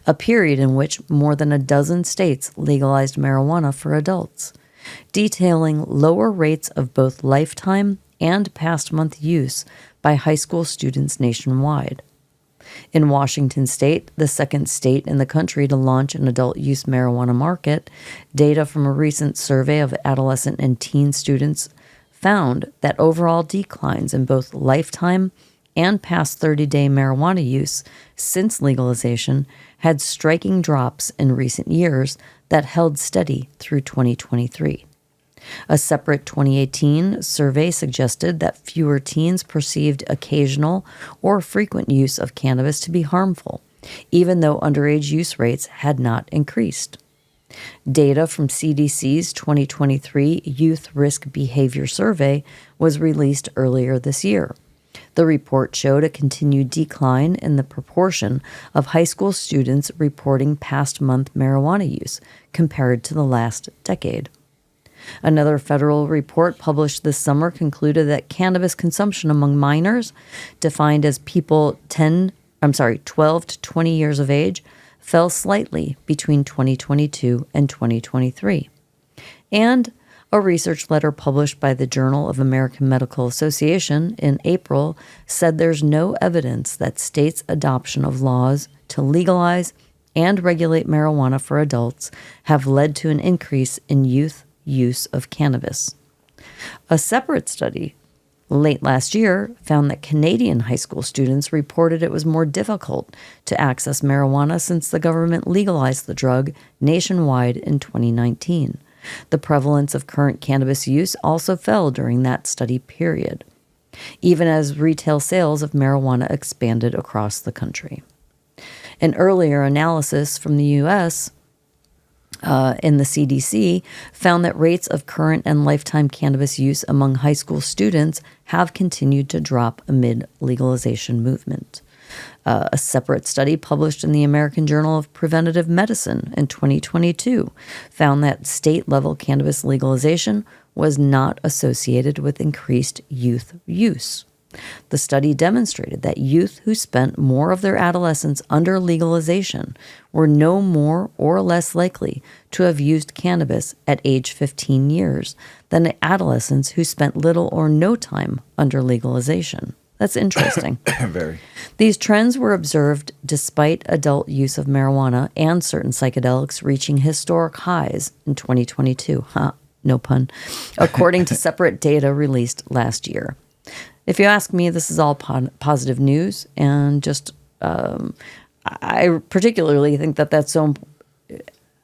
Speaker 2: a period in which more than a dozen states legalized marijuana for adults, detailing lower rates of both lifetime and past month use by high school students nationwide. In Washington state, the second state in the country to launch an adult use marijuana market, data from a recent survey of adolescent and teen students found that overall declines in both lifetime and past 30-day marijuana use since legalization had striking drops in recent years that held steady through 2023. A separate 2018 survey suggested that fewer teens perceived occasional or frequent use of cannabis to be harmful, even though underage use rates had not increased. Data from CDC's 2023 Youth Risk Behavior Survey was released earlier this year. The report showed a continued decline in the proportion of high school students reporting past month marijuana use compared to the last decade. Another federal report published this summer concluded that cannabis consumption among minors, defined as people 12 to 20 years of age, fell slightly between 2022 and 2023. And a research letter published by the Journal of American Medical Association in April said there's no evidence that states' adoption of laws to legalize and regulate marijuana for adults have led to an increase in youth use of cannabis. A separate study late last year found that Canadian high school students reported it was more difficult to access marijuana since the government legalized the drug nationwide in 2019. The prevalence of current cannabis use also fell during that study period, even as retail sales of marijuana expanded across the country. An earlier analysis from the U.S. In the CDC found that rates of current and lifetime cannabis use among high school students have continued to drop amid legalization movement. A separate study published in the American Journal of Preventive Medicine in 2022 found that state-level cannabis legalization was not associated with increased youth use. The study demonstrated that youth who spent more of their adolescence under legalization were no more or less likely to have used cannabis at age 15 years than adolescents who spent little or no time under legalization. That's interesting.
Speaker 1: Very.
Speaker 2: These trends were observed despite adult use of marijuana and certain psychedelics reaching historic highs in 2022. No pun. According to separate data released last year. If you ask me, this is all positive news, and just I particularly think that that's so.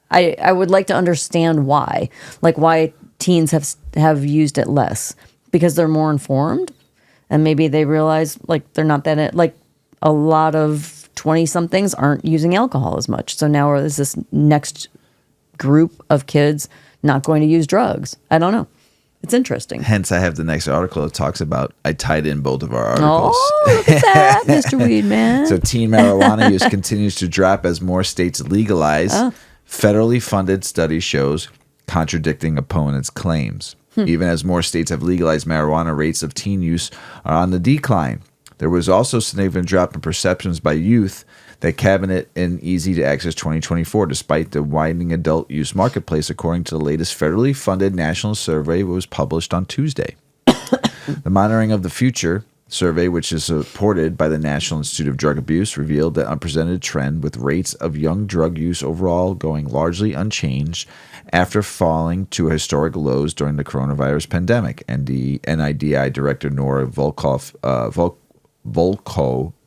Speaker 2: I would like to understand why, like why teens have used it less, because they're more informed, and maybe they realize like they're not that like a lot of 20-somethings aren't using alcohol as much. So now there's this next group of kids not going to use drugs. I don't know. It's interesting.
Speaker 1: Hence, I have the next article that talks about, I tied in both of our articles.
Speaker 2: Oh, look at that, Mr. Weedman.
Speaker 1: So teen marijuana use continues to drop as more states legalize. Federally funded study shows contradicting opponents' claims. Even as more states have legalized marijuana, rates of teen use are on the decline. There was also a significant drop in perceptions by youth that cabinet and easy to access 2024, despite the widening adult use marketplace, according to the latest federally funded national survey that was published on Tuesday. The Monitoring of the Future survey, which is supported by the National Institute of Drug Abuse, revealed that unprecedented trend with rates of young drug use overall going largely unchanged after falling to historic lows during the coronavirus pandemic. And the NIDI director Nora Volkow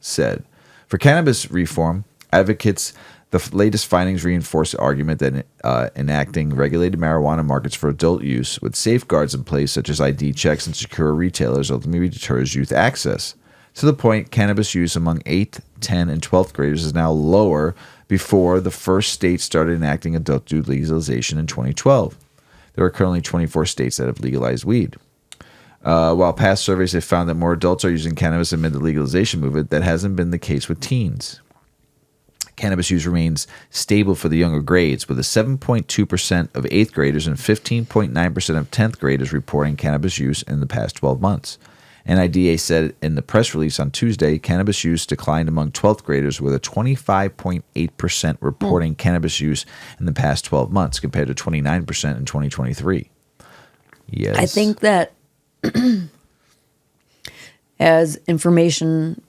Speaker 1: said, for cannabis reform advocates, the latest findings reinforce the argument that enacting regulated marijuana markets for adult use with safeguards in place such as ID checks and secure retailers ultimately deters youth access. To the point, cannabis use among 8th, 10th, and 12th graders is now lower before the first state started enacting adult use legalization in 2012. There are currently 24 states that have legalized weed. While past surveys have found that more adults are using cannabis amid the legalization movement, that hasn't been the case with teens. Cannabis use remains stable for the younger grades, with a 7.2% of 8th graders and 15.9% of 10th graders reporting cannabis use in the past 12 months. NIDA said in the press release on Tuesday, cannabis use declined among 12th graders, with a 25.8% reporting cannabis use in the past 12 months, compared to 29% in 2023. Yes.
Speaker 2: I think that as information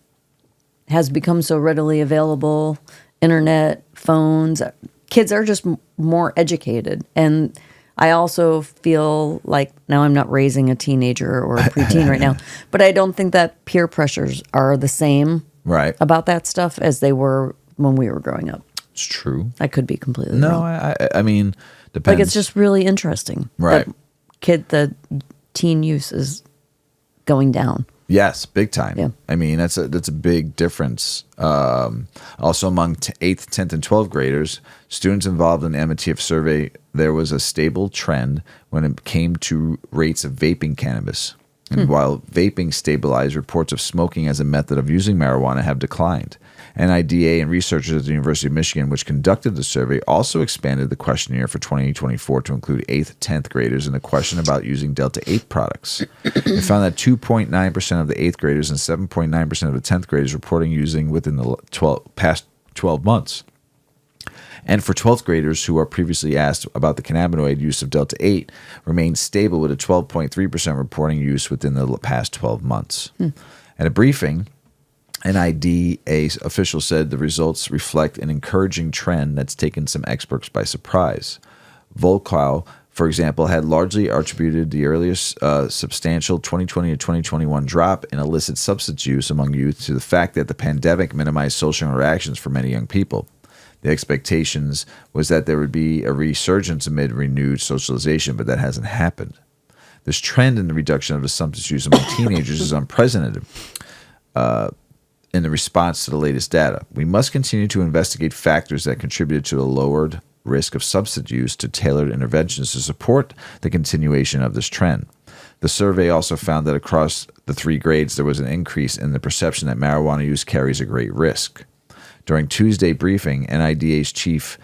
Speaker 2: has become so readily available, internet, phones, kids are just more educated. And I also feel like, now I'm not raising a teenager or a preteen right now, but I don't think that peer pressures are the same about that stuff as they were when we were growing up.
Speaker 1: It's true.
Speaker 2: I could be completely wrong.
Speaker 1: I mean, depends.
Speaker 2: Like, it's just really interesting.
Speaker 1: Right.
Speaker 2: The teen use is going down.
Speaker 1: Yes, big time.
Speaker 2: Yeah.
Speaker 1: I mean, that's a big difference. Also, among 8th, 10th, and 12th graders, students involved in the MTF survey, there was a stable trend when it came to rates of vaping cannabis. And while vaping stabilized, reports of smoking as a method of using marijuana have declined. NIDA and researchers at the University of Michigan, which conducted the survey, also expanded the questionnaire for 2024 to include 8th, 10th graders in the question about using Delta 8 products. They found that 2.9% of the 8th graders and 7.9% of the 10th graders reporting using within the past 12 months. And for 12th graders who are previously asked about the cannabinoid use of Delta 8, remained stable with a 12.3% reporting use within the past 12 months. At a briefing, NIDA official said the results reflect an encouraging trend that's taken some experts by surprise. Volkow, for example, had largely attributed the earliest substantial 2020 to 2021 drop in illicit substance use among youth to the fact that the pandemic minimized social interactions for many young people. The expectations was that there would be a resurgence amid renewed socialization, but that hasn't happened. This trend in the reduction of the substance use among teenagers is unprecedented in the response to the latest data. We must continue to investigate factors that contributed to the lowered risk of substance use to tailored interventions to support the continuation of this trend. The survey also found that across the 3 grades, there was an increase in the perception that marijuana use carries a great risk. During Tuesday briefing, NIDA's chief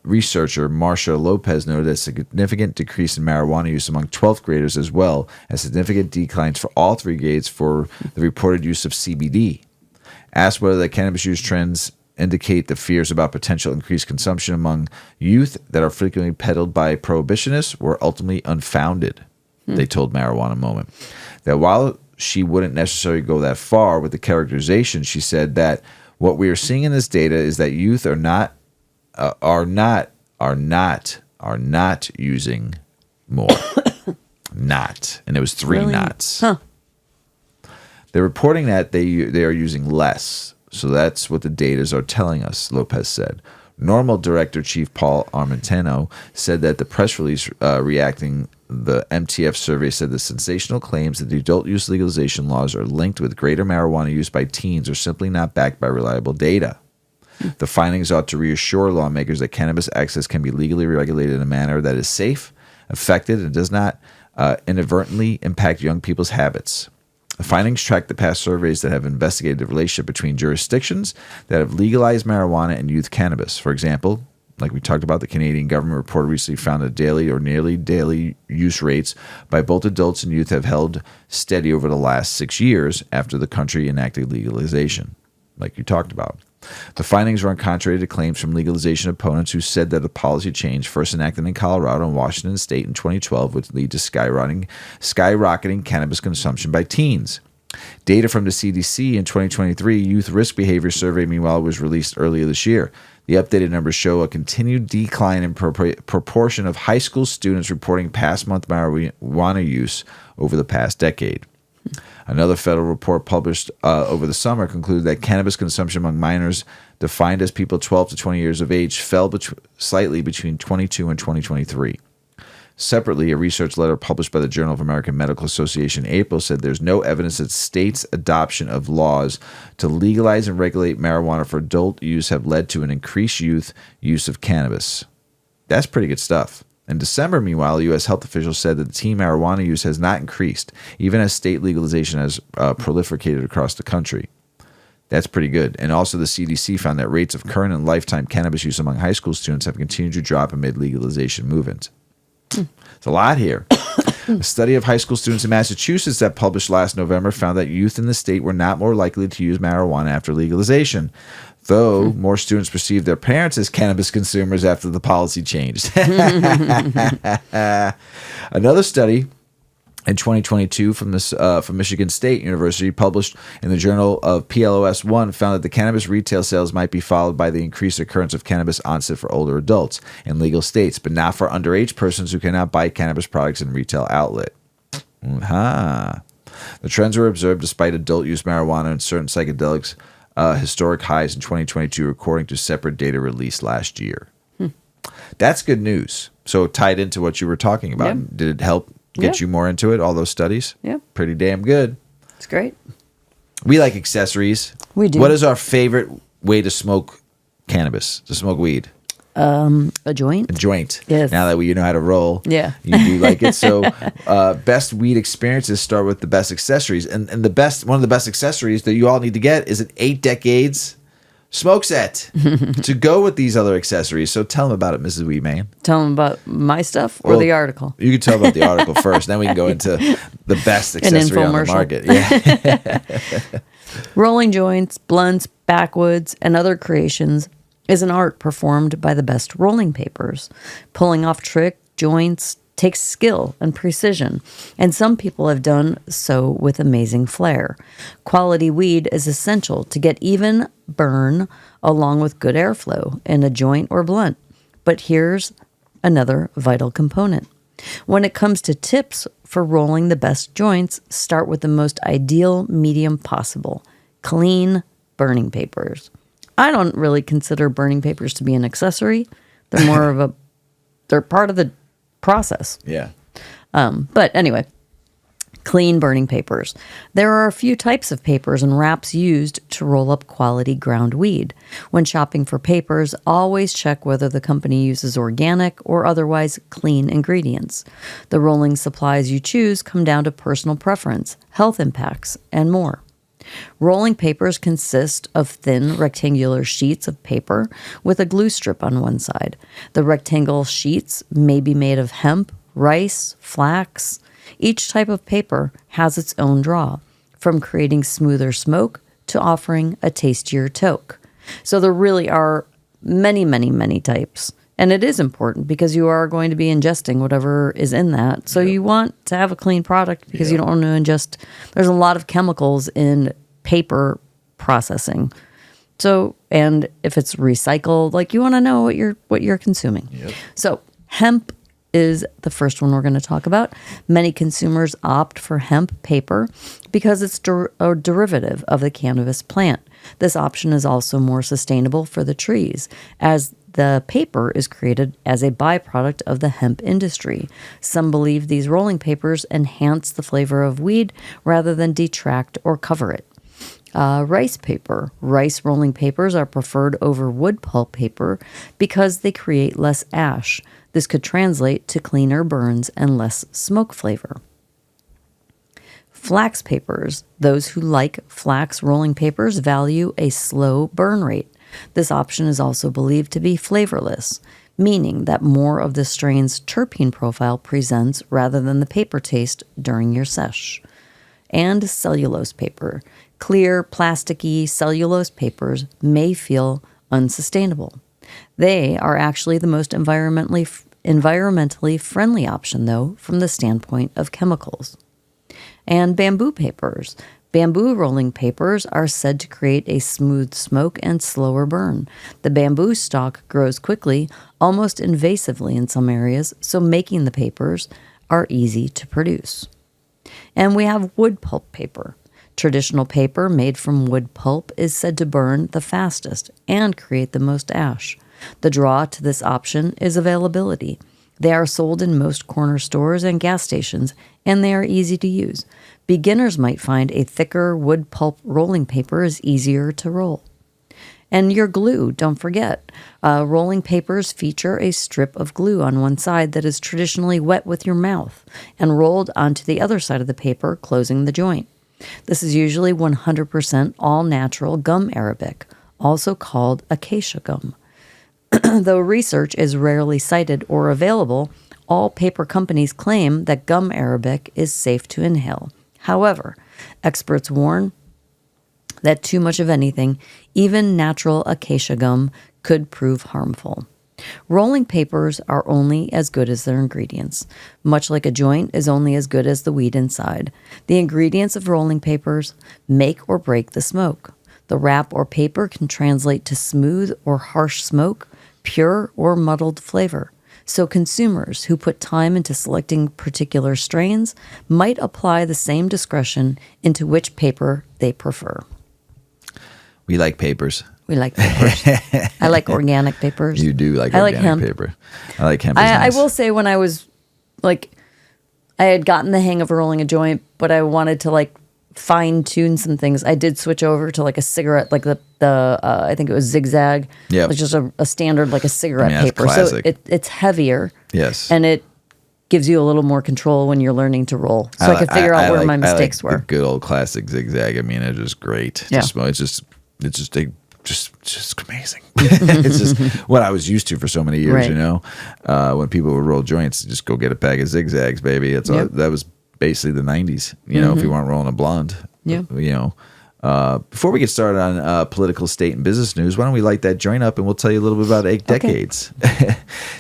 Speaker 1: researcher, Marcia Lopez, noted a significant decrease in marijuana use among 12th graders, as well as significant declines for all 3 grades for the reported use of CBD. Asked whether the cannabis use trends indicate the fears about potential increased consumption among youth that are frequently peddled by prohibitionists were ultimately unfounded, they told Marijuana Moment. That while she wouldn't necessarily go that far with the characterization, she said that what we are seeing in this data is that youth are not using more. Not. And it was 3
Speaker 2: Really?
Speaker 1: nots.
Speaker 2: Huh.
Speaker 1: They're reporting that they are using less. So that's what the data are telling us, Lopez said. Normal Director Chief Paul Armentano said that the press release reacting the MTF survey said the sensational claims that the adult use legalization laws are linked with greater marijuana use by teens are simply not backed by reliable data. The findings ought to reassure lawmakers that cannabis access can be legally regulated in a manner that is safe, effective, and does not inadvertently impact young people's habits. The findings track the past surveys that have investigated the relationship between jurisdictions that have legalized marijuana and youth cannabis. For example, Like we talked about, the Canadian government report recently found that daily or nearly daily use rates by both adults and youth have held steady over the last 6 years after the country enacted legalization, like you talked about. The findings run contrary to claims from legalization opponents who said that a policy change first enacted in Colorado and Washington state in 2012 would lead to skyrocketing cannabis consumption by teens. Data from the CDC in 2023 Youth Risk Behavior Survey, meanwhile, was released earlier this year. The updated numbers show a continued decline in proportion of high school students reporting past month marijuana use over the past decade. Another federal report published over the summer concluded that cannabis consumption among minors, defined as people 12 to 20 years of age, fell slightly between 2022 and 2023. Separately, a research letter published by the Journal of American Medical Association in April said there's no evidence that states' adoption of laws to legalize and regulate marijuana for adult use have led to an increased youth use of cannabis. That's pretty good stuff. In December, meanwhile, U.S. health officials said that teen marijuana use has not increased, even as state legalization has proliferated across the country. That's pretty good. And also the CDC found that rates of current and lifetime cannabis use among high school students have continued to drop amid legalization movements. It's a lot here. A study of high school students in Massachusetts that published last November found that youth in the state were not more likely to use marijuana after legalization, though more students perceived their parents as cannabis consumers after the policy changed. Another study in 2022 from Michigan State University, published in the Journal of PLOS One, found that the cannabis retail sales might be followed by the increased occurrence of cannabis onset for older adults in legal states, but not for underage persons who cannot buy cannabis products in retail outlet. The trends were observed despite adult use marijuana and certain psychedelics historic highs in 2022, according to separate data released last year. That's good news. So tied into what you were talking about, did it help get you more into it, all those studies?
Speaker 2: Yeah.
Speaker 1: Pretty damn good.
Speaker 2: It's great.
Speaker 1: We like accessories.
Speaker 2: We do.
Speaker 1: What is our favorite way to smoke cannabis, to smoke weed?
Speaker 2: A joint.
Speaker 1: A joint.
Speaker 2: Yes.
Speaker 1: Now that you know how to roll,
Speaker 2: yeah,
Speaker 1: you do like it. So best weed experiences start with the best accessories. And one of the best accessories that you all need to get is an 8 decades smoke set to go with these other accessories. So tell them about it, Mrs. Weedman.
Speaker 2: Tell them about my stuff or the article.
Speaker 1: You can tell about the article first, then we can go into the best accessory on the market. Yeah.
Speaker 2: Rolling joints, blunts, backwoods, and other creations is an art performed by the best rolling papers. Pulling off trick joints takes skill and precision, and some people have done so with amazing flair. Quality weed is essential to get even burn along with good airflow in a joint or blunt. But here's another vital component. When it comes to tips for rolling the best joints, start with the most ideal medium possible: clean burning papers. I don't really consider burning papers to be an accessory. They're more of they're part of the process.
Speaker 1: Yeah.
Speaker 2: But anyway, clean burning papers. There are a few types of papers and wraps used to roll up quality ground weed. When shopping for papers, always check whether the company uses organic or otherwise clean ingredients. The rolling supplies you choose come down to personal preference, health impacts, and more. Rolling papers consist of thin rectangular sheets of paper with a glue strip on one side. The rectangle sheets may be made of hemp, rice, flax. Each type of paper has its own draw, from creating smoother smoke to offering a tastier toke. So there really are many, many, many types. And it is important because you are going to be ingesting whatever is in that. So you want to have a clean product because you don't want to ingest. There's a lot of chemicals in paper processing. So, and if it's recycled, like, you want to know what you're consuming. Yep. So hemp is the first one we're going to talk about. Many consumers opt for hemp paper because it's a derivative of the cannabis plant. This option is also more sustainable for the trees, as the paper is created as a byproduct of the hemp industry. Some believe these rolling papers enhance the flavor of weed rather than detract or cover it. Rice paper. Rice rolling papers are preferred over wood pulp paper because they create less ash. This could translate to cleaner burns and less smoke flavor. Flax papers. Those who like flax rolling papers value a slow burn rate. This option is also believed to be flavorless, meaning that more of the strain's terpene profile presents rather than the paper taste during your sesh. And cellulose paper. Clear, plasticky cellulose papers may feel unsustainable. They are actually the most environmentally friendly option, though, from the standpoint of chemicals. And bamboo papers. Bamboo rolling papers are said to create a smooth smoke and slower burn. The bamboo stalk grows quickly, almost invasively in some areas, so making the papers are easy to produce. And we have wood pulp paper. Traditional paper made from wood pulp is said to burn the fastest and create the most ash. The draw to this option is availability. They are sold in most corner stores and gas stations, and they are easy to use. Beginners might find a thicker wood pulp rolling paper is easier to roll. And your glue, don't forget. Rolling papers feature a strip of glue on one side that is traditionally wet with your mouth and rolled onto the other side of the paper, closing the joint. This is usually 100% all-natural gum arabic, also called acacia gum. Though research is rarely cited or available, all paper companies claim that gum arabic is safe to inhale. However, experts warn that too much of anything, even natural acacia gum, could prove harmful. Rolling papers are only as good as their ingredients. Much like a joint is only as good as the weed inside. The ingredients of rolling papers make or break the smoke. The wrap or paper can translate to smooth or harsh smoke, pure or muddled flavor. So consumers who put time into selecting particular strains might apply the same discretion into which paper they prefer.
Speaker 1: We like papers.
Speaker 2: We like papers. I like organic papers.
Speaker 1: You do like organic hemp. Paper. I like hemp.
Speaker 2: I will say when I was like, I had gotten the hang of rolling a joint, but I wanted to like fine tune some things. I did switch over to like a cigarette, like the I think it was Zigzag.
Speaker 1: Yeah,
Speaker 2: it's just a standard like a cigarette paper.
Speaker 1: Classic.
Speaker 2: So it's heavier.
Speaker 1: Yes,
Speaker 2: and it gives you a little more control when you're learning to roll. So I could figure out where my mistakes were.
Speaker 1: The good old classic Zigzag. I mean, it's just great.
Speaker 2: Yeah.
Speaker 1: It's just amazing. It's just what I was used to for so many years, right. You know. When people would roll joints, just go get a pack of Zigzags, baby. That's all. That was basically the 90s, you know, if you weren't rolling a blonde.
Speaker 2: Yeah.
Speaker 1: You know. Before we get started on political, state, and business news, why don't we light that joint up and we'll tell you a little bit about 8 Decades.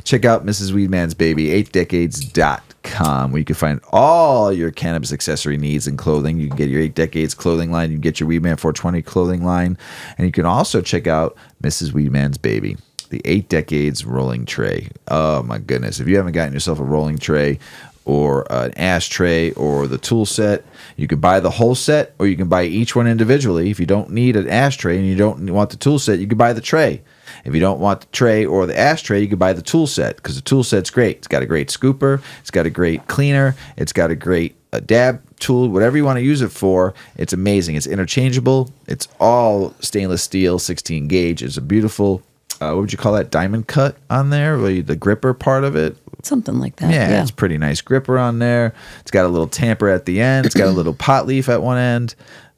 Speaker 1: Check out Mrs. Weedman's baby, 8decades.com, where you can find all your cannabis accessory needs and clothing. You can get your 8 Decades clothing line. You can get your Weedman 420 clothing line. And you can also check out Mrs. Weedman's baby, the 8 Decades rolling tray. Oh, my goodness. If you haven't gotten yourself a rolling tray or an ashtray or the tool set, you can buy the whole set or you can buy each one individually. If you don't need an ashtray and you don't want the tool set, you can buy the tray. If you don't want the tray or the ashtray, you can buy the tool set because the tool set's great. It's got a great scooper. It's got a great cleaner. It's got a great dab tool, whatever you want to use it for. It's amazing. It's interchangeable. It's all stainless steel, 16 gauge. It's a beautiful, what would you call that, diamond cut on there? The gripper part of it.
Speaker 2: Something like that.
Speaker 1: Yeah, it's pretty nice gripper on there. It's got a little tamper at the end. It's got a little pot leaf at one end.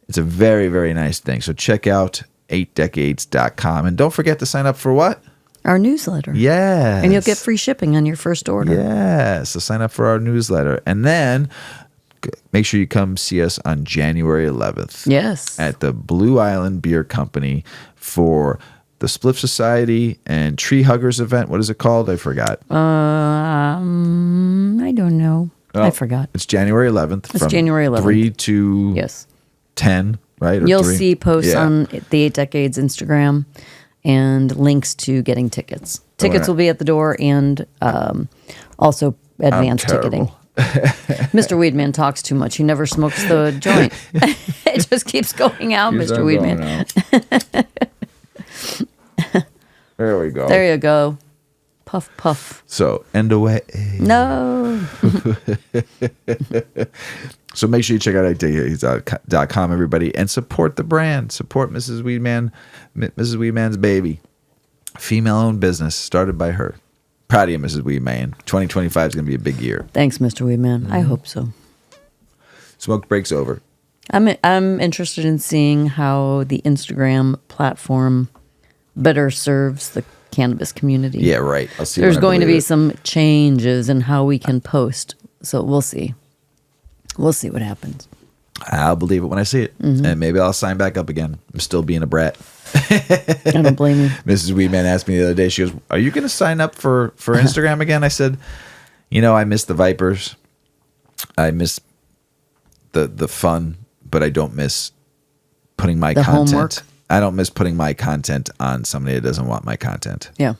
Speaker 1: It's a very, very nice thing. So check out 8decades.com. And don't forget to sign up for what?
Speaker 2: Our newsletter.
Speaker 1: Yes.
Speaker 2: And you'll get free shipping on your first order.
Speaker 1: Yeah. So sign up for our newsletter. And then make sure you come see us on January 11th.
Speaker 2: Yes.
Speaker 1: At the Blue Island Beer Company for the Spliff Society and Tree Huggers event. What is it called? I forgot.
Speaker 2: I don't know. I forgot.
Speaker 1: It's January 11th.
Speaker 2: It's January 11th.
Speaker 1: 3 to 10, right? Or
Speaker 2: You'll
Speaker 1: 3?
Speaker 2: see posts on the 8 Decades Instagram and links to getting tickets. Tickets will be at the door and also advanced ticketing. Mr. Weedman talks too much. He never smokes the joint. It just keeps going out, Mr. Weedman.
Speaker 1: There we go.
Speaker 2: There you go. Puff, puff.
Speaker 1: So, end away.
Speaker 2: No.
Speaker 1: So make sure you check out 8decades.com, everybody, and support the brand. Support Mrs. Weedman, Mrs. Weedman's baby. Female-owned business started by her. Proud of you, Mrs. Weedman. 2025 is going to be a big year.
Speaker 2: Thanks, Mr. Weedman. Mm-hmm. I hope so.
Speaker 1: Smoke break's over.
Speaker 2: I'm interested in seeing how the Instagram platform better serves the cannabis community.
Speaker 1: Yeah, right. I'll see.
Speaker 2: There's going to be some changes in how we can post. So we'll see. We'll see what happens.
Speaker 1: I'll believe it when I see it. And maybe I'll sign back up again. I'm still being a brat.
Speaker 2: I don't blame you.
Speaker 1: Mrs. Weedman asked me the other day, she goes, are you going to sign up for Instagram again? I said, I miss the Vipers. I miss the fun, but I don't miss putting my content.
Speaker 2: Homework.
Speaker 1: I don't miss putting my content on somebody that doesn't want my content.
Speaker 2: Yeah.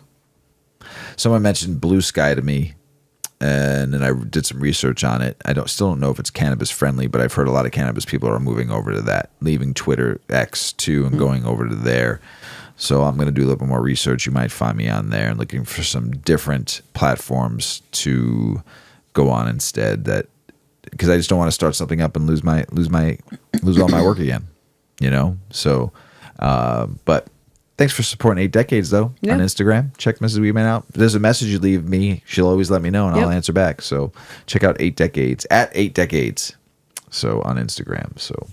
Speaker 1: Someone mentioned Blue Sky to me, and then I did some research on it. I still don't know if it's cannabis friendly, but I've heard a lot of cannabis people are moving over to that, leaving Twitter, X too, and going over to there. So I'm going to do a little bit more research. You might find me on there and looking for some different platforms to go on instead. Because I just don't want to start something up and lose all my work again. So. But thanks for supporting 8 Decades, though, on Instagram. Check Mrs. Weedman out. If there's a message you leave me, she'll always let me know, and I'll answer back. So check out 8 Decades, at 8 Decades, so on Instagram. So,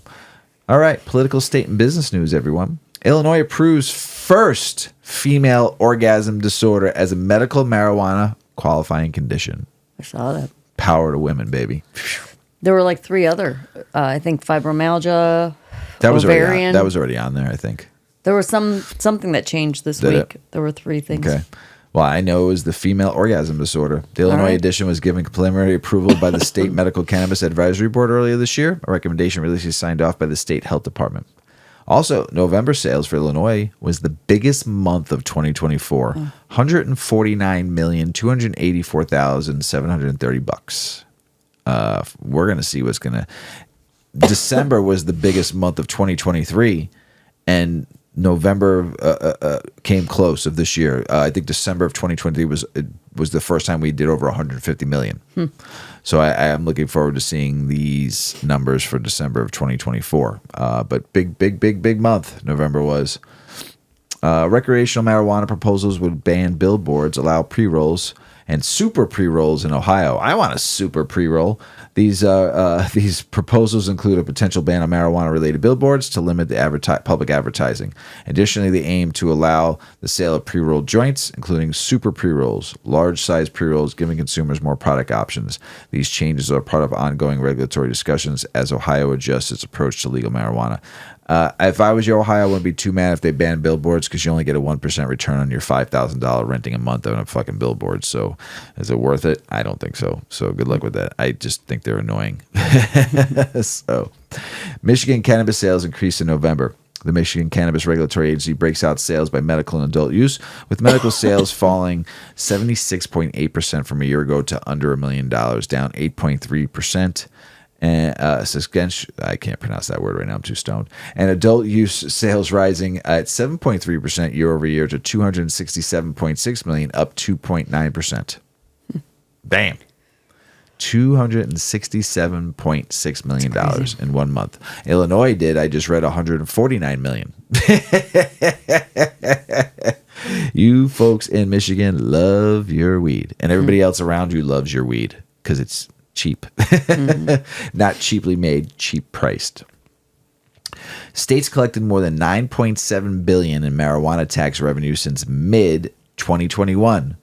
Speaker 1: all right, political, state, and business news, everyone. Illinois approves first female orgasm disorder as a medical marijuana qualifying condition.
Speaker 2: I saw that.
Speaker 1: Power to women, baby.
Speaker 2: There were like 3 other, I think fibromyalgia,
Speaker 1: that was
Speaker 2: ovarian.
Speaker 1: That was already on there, I think.
Speaker 2: There was something that changed this week. There were 3 things.
Speaker 1: Okay. Well, I know it was the female orgasm disorder. The Illinois edition was given preliminary approval by the State Medical Cannabis Advisory Board earlier this year. A recommendation release signed off by the State Health Department. Also, November sales for Illinois was the biggest month of 2024. $149,284,730. We're going to see what's going to... December was the biggest month of 2023, and November came close of this year. I think December of 2023 was the first time we did over 150 million. So I am looking forward to seeing these numbers for December of 2024. But big month November was. Recreational marijuana proposals would ban billboards, allow pre-rolls, and super pre-rolls in Ohio. I want a super pre-roll. These proposals include a potential ban on marijuana-related billboards to limit the public advertising. Additionally, they aim to allow the sale of pre-rolled joints, including super pre-rolls, large-size pre-rolls, giving consumers more product options. These changes are part of ongoing regulatory discussions as Ohio adjusts its approach to legal marijuana. If I was you, Ohio, I wouldn't be too mad if they banned billboards because you only get a 1% return on your $5,000 renting a month on a fucking billboard. So is it worth it? I don't think so. So good luck with that. I just think they're annoying. So Michigan cannabis sales increased in November. The Michigan Cannabis Regulatory Agency breaks out sales by medical and adult use, with medical sales falling 76.8% from a year ago to under $1 million, down 8.3%. And I can't pronounce that word right now. I'm too stoned. And adult use sales rising at 7.3% year over year to $267.6 million, up 2.9%. Bam. $267.6 million in 1 month. Illinois did. I just read $149 million. You folks in Michigan love your weed, and everybody else around you loves your weed because it's cheap. Not cheaply made, cheap priced. States collected more than $9.7 billion in marijuana tax revenue since mid 2021.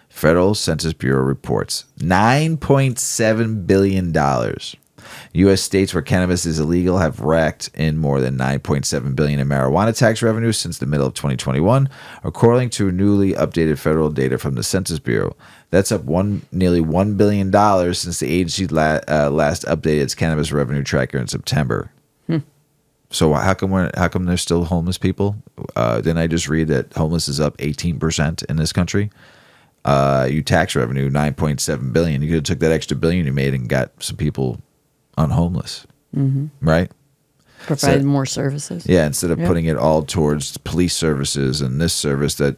Speaker 1: Federal Census Bureau reports $9.7 billion. U.S. states where cannabis is illegal have racked in more than $9.7 billion in marijuana tax revenue since the middle of 2021, according to newly updated federal data from the Census Bureau. That's up nearly $1 billion since the agency last updated its cannabis revenue tracker in September. So how come there's still homeless people? Didn't I just read that homeless is up 18% in this country? You tax revenue $9.7 billion. You could have took that extra billion you made and got some people unhomeless, right?
Speaker 2: Provide more services.
Speaker 1: Yeah, instead of putting it all towards police services and this service that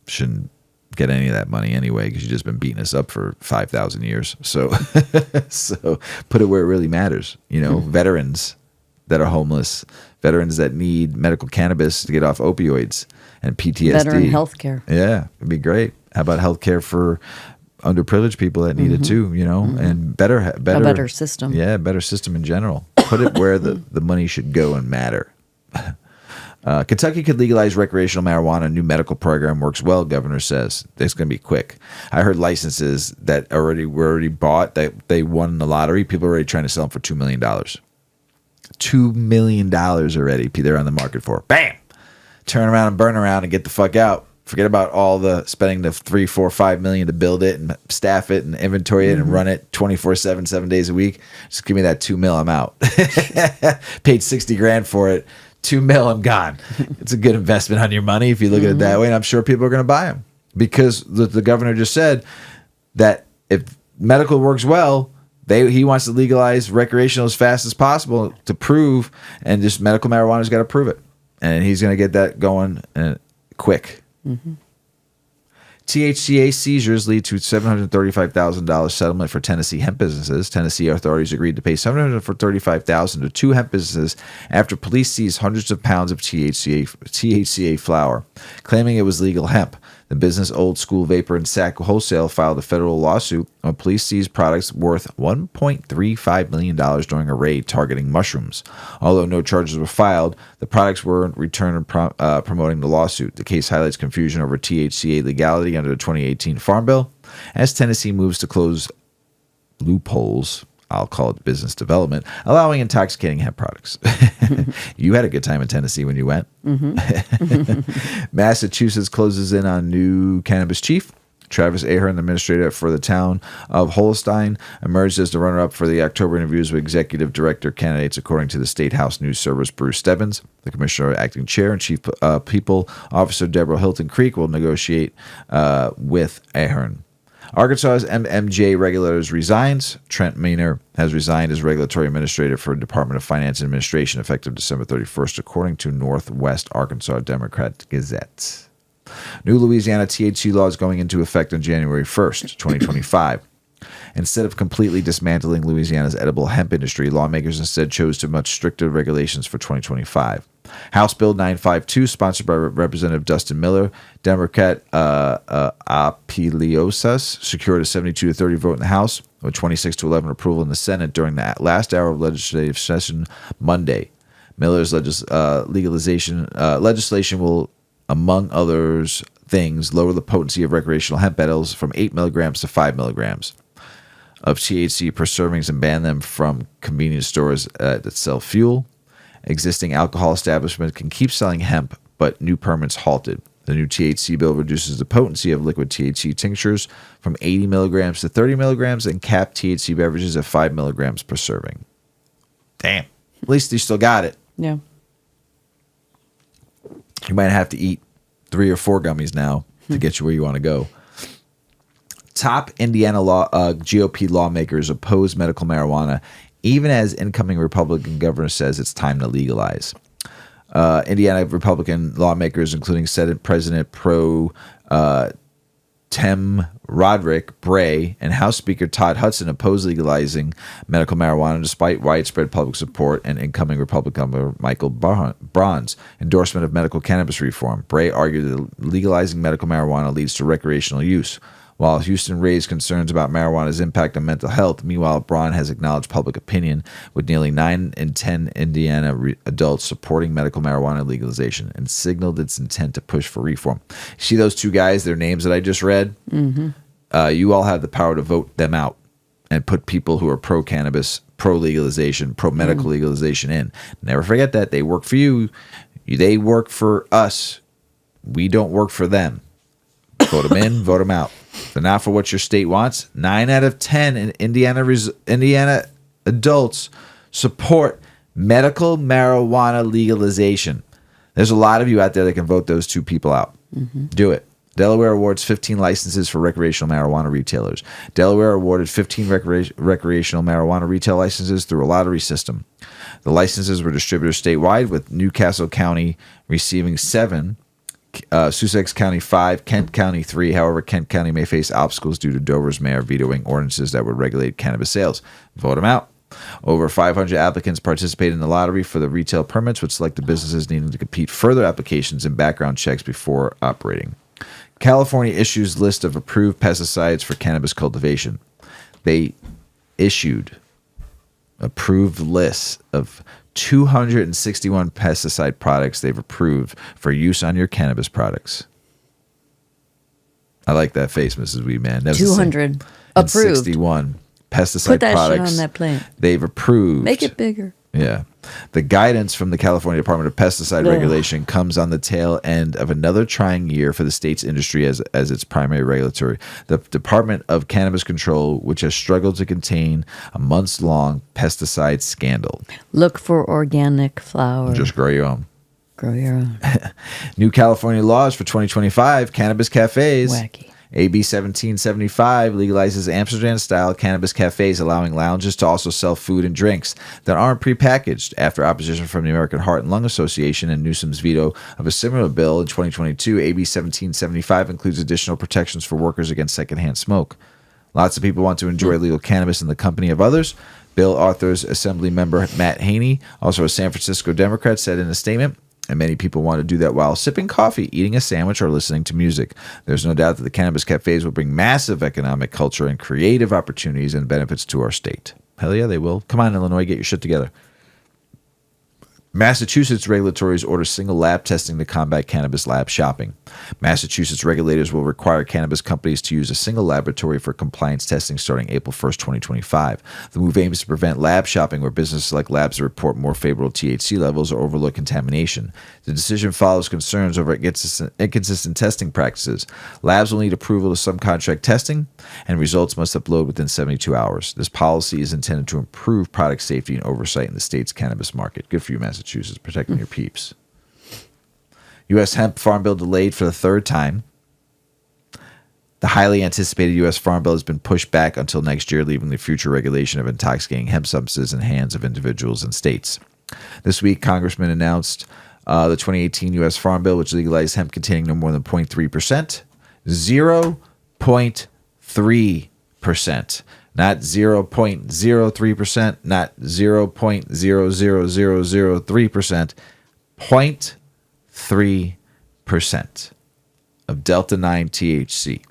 Speaker 1: shouldn't get any of that money anyway because you've just been beating us up for 5,000 years. So, so put it where it really matters. Veterans that are homeless, veterans that need medical cannabis to get off opioids and PTSD.
Speaker 2: Veteran health care.
Speaker 1: Yeah, it'd be great. How about health care for underprivileged people that need it too, and better
Speaker 2: a better system.
Speaker 1: Yeah, better system in general. Put it where the money should go and matter. Kentucky could legalize recreational marijuana. A new medical program works well, governor says. It's going to be quick. I heard licenses that were already bought, that they won the lottery. People are already trying to sell them for $2 million. $2 million already they're on the market for. Bam! Turn around and burn around and get the fuck out. Forget about all the spending the $3, $4, $5 million to build it and staff it and inventory it and run it 24/7, 7 days a week. Just give me that $2 million, I'm out. Paid $60,000 for it. $2 million, I'm gone. It's a good investment on your money if you look at it that way, and I'm sure people are going to buy them because the governor just said that if medical works well, he wants to legalize recreational as fast as possible to prove, and just medical marijuana's got to prove it, and he's going to get that going quick. Mm-hmm. THCA seizures lead to $735,000 settlement for Tennessee hemp businesses. Tennessee authorities agreed to pay $735,000 to 2 hemp businesses after police seized hundreds of pounds of THCA flower, claiming it was legal hemp. The business Old School Vapor and Sack Wholesale filed a federal lawsuit when police seized products worth $1.35 million during a raid targeting mushrooms. Although no charges were filed, the products were returned promoting the lawsuit. The case highlights confusion over THCA legality under the 2018 Farm Bill. As Tennessee moves to close loopholes, I'll call it business development, allowing intoxicating hemp products. You had a good time in Tennessee when you went. Mm-hmm. Massachusetts closes in on new cannabis chief. Travis Ahern, the administrator for the town of Holstein, emerged as the runner-up for the October interviews with executive director candidates, according to the State House News Service. Bruce Stebbins, the commissioner, acting chair, and chief people officer Deborah Hilton Creek will negotiate with Ahern. Arkansas's MMJ regulators resigns. Trent Miner has resigned as regulatory administrator for Department of Finance and Administration effective December 31st, according to Northwest Arkansas Democrat Gazette. New Louisiana THC laws going into effect on January 1st, 2025. Instead of completely dismantling Louisiana's edible hemp industry, lawmakers instead chose to much stricter regulations for 2025. House Bill 952, sponsored by Representative Dustin Miller, Democrat Apeliosas, secured a 72-30 vote in the House, with 26-11 approval in the Senate during the last hour of legislative session Monday. Miller's legislation will, among others things, lower the potency of recreational hemp edibles from 8 milligrams to 5 milligrams of THC per servings and ban them from convenience stores that sell fuel. Existing alcohol establishments can keep selling hemp, but new permits halted. The new THC bill reduces the potency of liquid THC tinctures from 80 milligrams to 30 milligrams and capped THC beverages at 5 milligrams per serving. Damn. At least you still got it.
Speaker 2: Yeah.
Speaker 1: You might have to eat 3 or 4 gummies now to get you where you want to go. Top Indiana GOP lawmakers oppose medical marijuana, even as incoming Republican governor says it's time to legalize. Indiana Republican lawmakers, including Senate President Pro Tem Roderick Bray and House Speaker Todd Hudson, oppose legalizing medical marijuana despite widespread public support and incoming Republican Governor Michael Braun's endorsement of medical cannabis reform. Bray argued that legalizing medical marijuana leads to recreational use. While Houston raised concerns about marijuana's impact on mental health, meanwhile, Braun has acknowledged public opinion, with nearly 9 in 10 Indiana adults supporting medical marijuana legalization and signaled its intent to push for reform. See those 2 guys, their names that I just read? Mm-hmm. You all have the power to vote them out and put people who are pro-cannabis, pro-legalization, pro-medical legalization in. Never forget that. They work for you. They work for us. We don't work for them. Vote them in, vote them out. If they're not for what your state wants, 9 out of 10 in Indiana adults support medical marijuana legalization. There's a lot of you out there that can vote those 2 people out. Mm-hmm. Do it. Delaware awards 15 licenses for recreational marijuana retailers. Delaware awarded 15 recreational marijuana retail licenses through a lottery system. The licenses were distributed statewide, with Newcastle County receiving 7, Sussex County 5, Kent County 3. However, Kent County may face obstacles due to Dover's mayor vetoing ordinances that would regulate cannabis sales. Vote them out. Over 500 applicants participated in the lottery for the retail permits, which selected businesses needing to complete further applications and background checks before operating. California issues list of approved pesticides for cannabis cultivation. They issued approved lists of 261 pesticide products they've approved for use on your cannabis products. I like that face, Mrs. Weedman.
Speaker 2: 200 approved.
Speaker 1: 61 pesticide
Speaker 2: Put that
Speaker 1: products
Speaker 2: shit on that plant.
Speaker 1: they've approved.
Speaker 2: Make it bigger.
Speaker 1: Yeah. The guidance from the California Department of Pesticide Regulation comes on the tail end of another trying year for the state's industry as its primary regulatory. The Department of Cannabis Control, which has struggled to contain a months-long pesticide scandal.
Speaker 2: Look for organic flower.
Speaker 1: Just grow your own.
Speaker 2: Grow your own.
Speaker 1: New California laws for 2025, cannabis cafes.
Speaker 2: Wacky.
Speaker 1: AB 1775 legalizes Amsterdam-style cannabis cafes, allowing lounges to also sell food and drinks that aren't prepackaged. After opposition from the American Heart and Lung Association and Newsom's veto of a similar bill in 2022, AB 1775 includes additional protections for workers against secondhand smoke. Lots of people want to enjoy legal cannabis in the company of others. Bill authors Assembly member Matt Haney, also a San Francisco Democrat, said in a statement, and many people want to do that while sipping coffee, eating a sandwich, or listening to music. There's no doubt that the cannabis cafes will bring massive economic, culture, and creative opportunities and benefits to our state. Hell yeah, they will. Come on, Illinois, get your shit together. Massachusetts regulators order single lab testing to combat cannabis lab shopping. Massachusetts regulators will require cannabis companies to use a single laboratory for compliance testing starting April 1st, 2025. The move aims to prevent lab shopping where businesses select labs that report more favorable THC levels or overlook contamination. The decision follows concerns over inconsistent testing practices. Labs will need approval to subcontract testing, and results must upload within 72 hours. This policy is intended to improve product safety and oversight in the state's cannabis market. Good for you, Massachusetts. Protecting your peeps. U.S. hemp farm bill delayed for the third time. The highly anticipated U.S. farm bill has been pushed back until next year, leaving the future regulation of intoxicating hemp substances in the hands of individuals and states. This week, Congressman announced the 2018 U.S. farm bill, which legalized hemp containing no more than 0.3%. 0.3%. Not 0.03%, not 0.00003%, 0.3% of Delta 9 THC.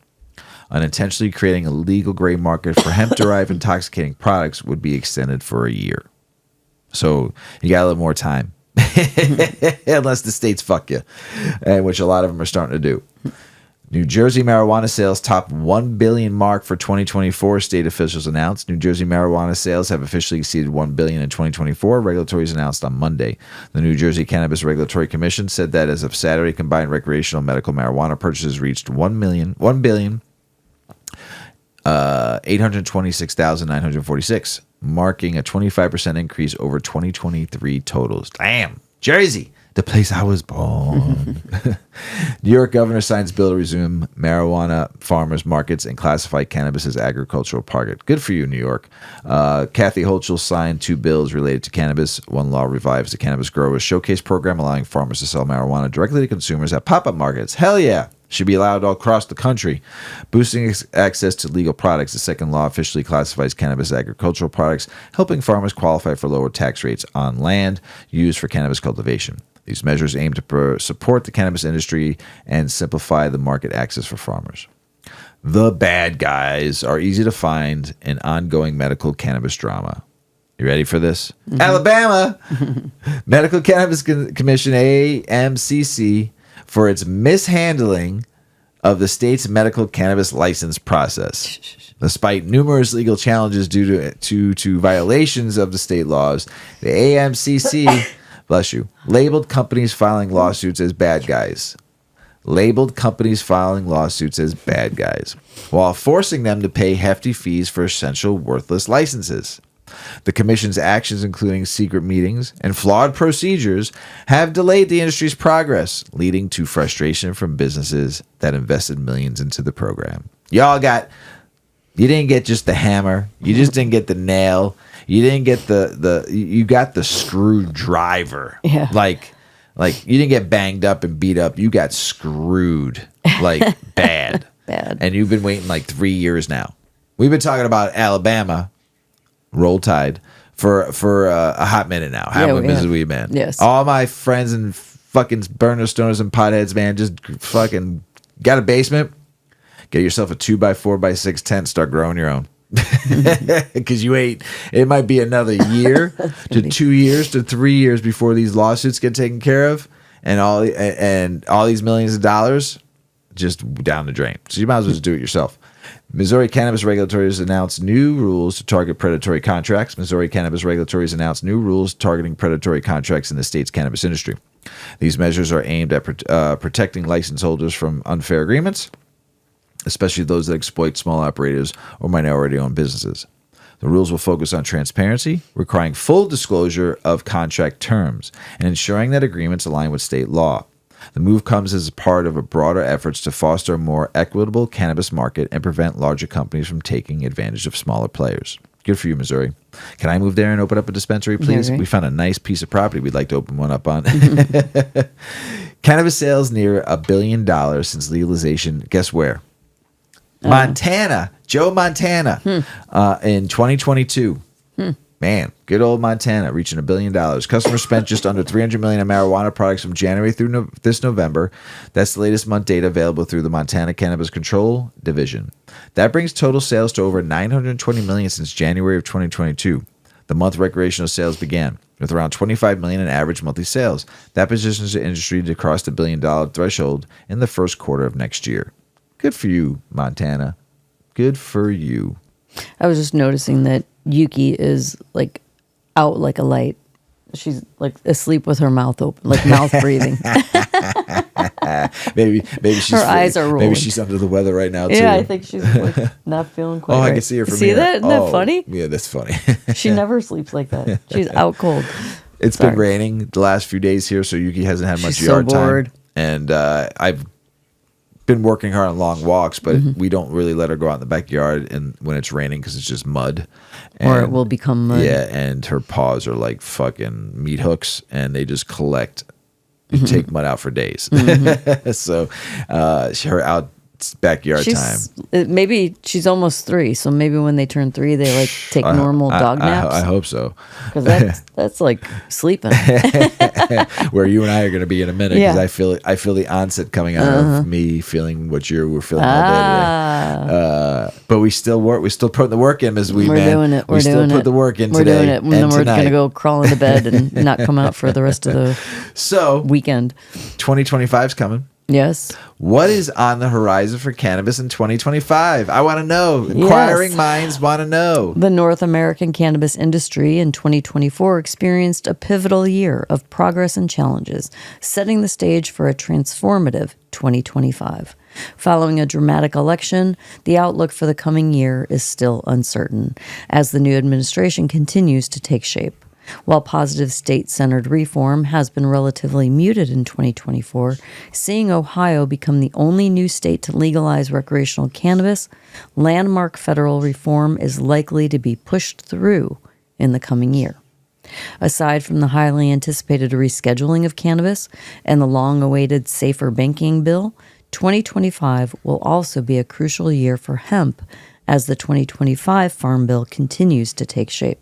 Speaker 1: Unintentionally creating a legal gray market for hemp-derived intoxicating products would be extended for a year. So you got a little more time. Unless the states fuck you, which a lot of them are starting to do. New Jersey marijuana sales topped 1 billion mark for 2024, state officials announced. New Jersey marijuana sales have officially exceeded 1 billion in 2024, regulators announced on Monday. The New Jersey Cannabis Regulatory Commission said that as of Saturday, combined recreational and medical marijuana purchases reached 1,826,946, marking a 25% increase over 2023 totals. Damn, Jersey! The place I was born. New York governor signs bill to resume marijuana farmers markets and classify cannabis as agricultural product. Good for you, New York. Kathy Hochul signed 2 bills related to cannabis. One law revives the Cannabis Growers Showcase program, allowing farmers to sell marijuana directly to consumers at pop-up markets. Hell yeah. Should be allowed all across the country. Boosting access to legal products, the second law officially classifies cannabis as agricultural products, helping farmers qualify for lower tax rates on land used for cannabis cultivation. These measures aim to support the cannabis industry and simplify the market access for farmers. The bad guys are easy to find in ongoing medical cannabis drama. You ready for this? Mm-hmm. Alabama! Medical Cannabis Commission, AMCC, for its mishandling of the state's medical cannabis license process. Despite numerous legal challenges due to violations of the state laws, the AMCC, bless you, labeled companies filing lawsuits as bad guys. While forcing them to pay hefty fees for essential worthless licenses. The commission's actions, including secret meetings and flawed procedures, have delayed the industry's progress, leading to frustration from businesses that invested millions into the program. You didn't get just the hammer. You just didn't get the nail. You didn't get you got the screwdriver.
Speaker 2: Yeah.
Speaker 1: Like you didn't get banged up and beat up. You got screwed like bad.
Speaker 2: Bad.
Speaker 1: And you've been waiting like 3 years now. We've been talking about Alabama. Roll Tide for a hot minute now. With Mrs. Weedman.
Speaker 2: Yes.
Speaker 1: All my friends and fucking burner stoners and potheads, man, just fucking got a basement. Get yourself a 2x4x6 tent. Start growing your own. Because it might be another year to 2 years to 3 years before these lawsuits get taken care of, and all these millions of dollars just down the drain. So you might as well just do it yourself. Missouri cannabis regulators announced new rules to target predatory contracts. Missouri cannabis regulators announced new rules targeting predatory contracts in the state's cannabis industry. These measures are aimed at protecting license holders from unfair agreements, especially those that exploit small operators or minority-owned businesses. The rules will focus on transparency, requiring full disclosure of contract terms, and ensuring that agreements align with state law. The move comes as part of a broader efforts to foster a more equitable cannabis market and prevent larger companies from taking advantage of smaller players. Good for you, Missouri. Can I move there and open up a dispensary, please? Okay. We found a nice piece of property we'd like to open one up on. Cannabis sales near $1 billion since legalization. Guess where? Montana. Joe Montana. In 2022. Man, good old Montana, reaching $1 billion. Customers spent just under $300 million on marijuana products from January through this November. That's the latest month data available through the Montana Cannabis Control Division. That brings total sales to over $920 million since January of 2022. The month recreational sales began with around $25 million in average monthly sales. That positions the industry to cross the $1 billion threshold in the first quarter of next year. Good for you, Montana. Good for you.
Speaker 2: I was just noticing that Yuki is like out like a light. She's like asleep with her mouth open, like mouth breathing.
Speaker 1: maybe she's
Speaker 2: her eyes are rolling.
Speaker 1: Maybe she's under the weather right now too.
Speaker 2: Yeah, I think she's like not feeling quite right.
Speaker 1: I can see her from
Speaker 2: here. See that? Isn't that funny?
Speaker 1: Yeah, that's funny.
Speaker 2: She never sleeps like that. She's out cold.
Speaker 1: It's been raining the last few days here, so Yuki hasn't had much yard time. And I've been working hard on long walks, but we don't really let her go out in the backyard and when it's raining because it's just mud.
Speaker 2: Or it will become mud.
Speaker 1: Yeah, and her paws are like fucking meat hooks, and they just collect. You take mud out for days. So her out backyard time.
Speaker 2: Maybe she's almost 3, so maybe when they turn 3, they like take normal dog naps.
Speaker 1: I hope so.
Speaker 2: Because that's like sleeping.
Speaker 1: Where you and I are going to be in a minute, because I feel the onset coming out of me feeling what you were feeling all day today. But we still work. We're still putting the work in, Ms. Weedman.
Speaker 2: We're doing it.
Speaker 1: We still put the work in today.
Speaker 2: We're doing it. And then we're going to go crawl into bed and not come out for the rest of the weekend.
Speaker 1: 2025 is coming.
Speaker 2: Yes.
Speaker 1: What is on the horizon for cannabis in 2025? I want to know. Inquiring minds want to know.
Speaker 2: The North American cannabis industry in 2024 experienced a pivotal year of progress and challenges, setting the stage for a transformative 2025. Following a dramatic election, the outlook for the coming year is still uncertain, as the new administration continues to take shape. While positive state-centered reform has been relatively muted in 2024, seeing Ohio become the only new state to legalize recreational cannabis, landmark federal reform is likely to be pushed through in the coming year. Aside from the highly anticipated rescheduling of cannabis and the long-awaited Safer Banking Bill, 2025 will also be a crucial year for hemp as the 2025 Farm Bill continues to take shape.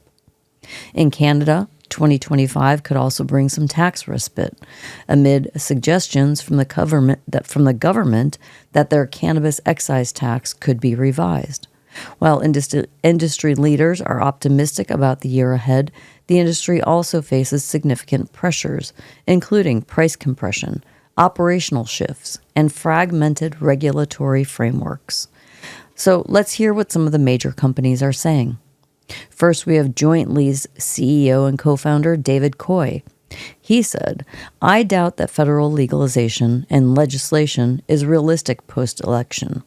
Speaker 2: In Canada, 2025 could also bring some tax respite, amid suggestions from the government that their cannabis excise tax could be revised. While industry leaders are optimistic about the year ahead, the industry also faces significant pressures, including price compression, operational shifts, and fragmented regulatory frameworks. So let's hear what some of the major companies are saying. First, we have Jointly's CEO and co-founder David Coy. He said, "I doubt that federal legalization and legislation is realistic post-election.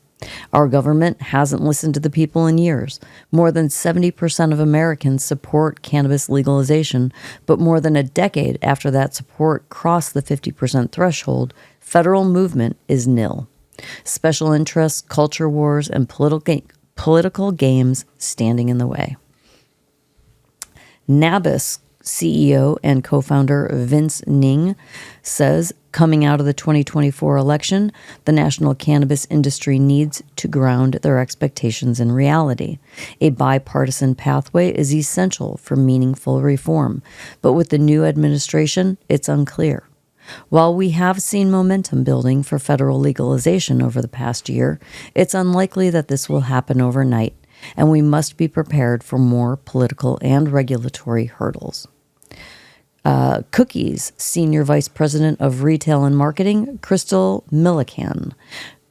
Speaker 2: Our government hasn't listened to the people in years. More than 70% of Americans support cannabis legalization, but more than a decade after that support crossed the 50% threshold, federal movement is nil. Special interests, culture wars, and political games standing in the way." Nabis CEO and co-founder Vince Ning says, coming out of the 2024 election, the national cannabis industry needs to ground their expectations in reality. A bipartisan pathway is essential for meaningful reform, but with the new administration, it's unclear. While we have seen momentum building for federal legalization over the past year, it's unlikely that this will happen overnight, and we must be prepared for more political and regulatory hurdles. Cookies Senior Vice President of Retail and Marketing, Crystal Millican,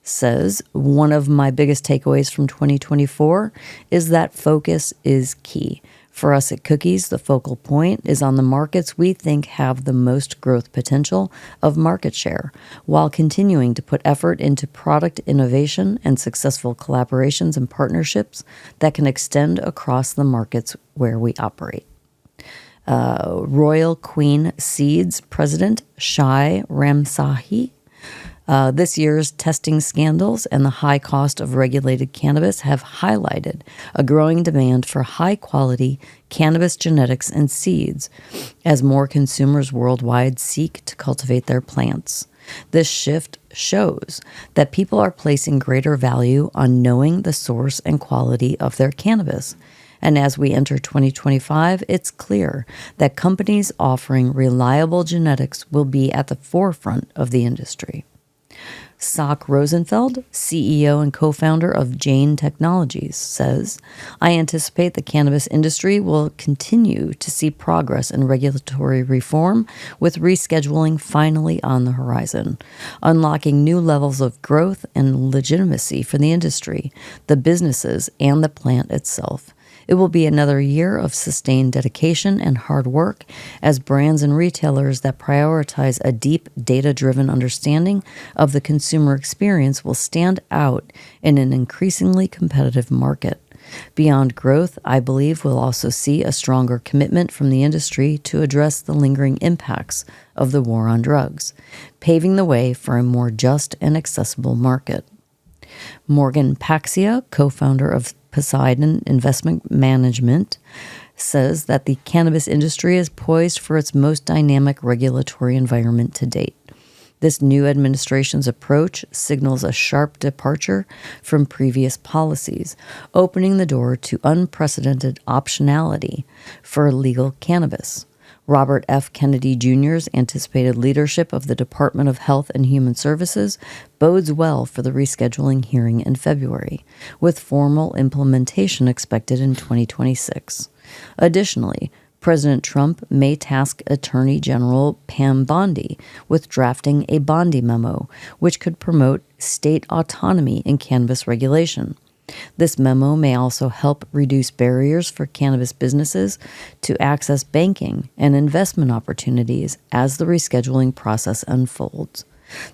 Speaker 2: says, one of my biggest takeaways from 2024 is that focus is key. For us at Cookies, the focal point is on the markets we think have the most growth potential of market share, while continuing to put effort into product innovation and successful collaborations and partnerships that can extend across the markets where we operate. Royal Queen Seeds President Shai Ramsahi. This year's testing scandals and the high cost of regulated cannabis have highlighted a growing demand for high-quality cannabis genetics and seeds as more consumers worldwide seek to cultivate their plants. This shift shows that people are placing greater value on knowing the source and quality of their cannabis. And as we enter 2025, it's clear that companies offering reliable genetics will be at the forefront of the industry. Sock Rosenfeld, CEO and co-founder of Jane Technologies, says, I anticipate the cannabis industry will continue to see progress in regulatory reform, with rescheduling finally on the horizon, unlocking new levels of growth and legitimacy for the industry, the businesses, and the plant itself. It will be another year of sustained dedication and hard work as brands and retailers that prioritize a deep, data-driven understanding of the consumer experience will stand out in an increasingly competitive market. Beyond growth, I believe we'll also see a stronger commitment from the industry to address the lingering impacts of the war on drugs, paving the way for a more just and accessible market. Morgan Paxia, co-founder of Poseidon Investment Management, says that the cannabis industry is poised for its most dynamic regulatory environment to date. This new administration's approach signals a sharp departure from previous policies, opening the door to unprecedented optionality for legal cannabis. Robert F. Kennedy Jr.'s anticipated leadership of the Department of Health and Human Services bodes well for the rescheduling hearing in February, with formal implementation expected in 2026. Additionally, President Trump may task Attorney General Pam Bondi with drafting a Bondi memo, which could promote state autonomy in cannabis regulation. This memo may also help reduce barriers for cannabis businesses to access banking and investment opportunities as the rescheduling process unfolds.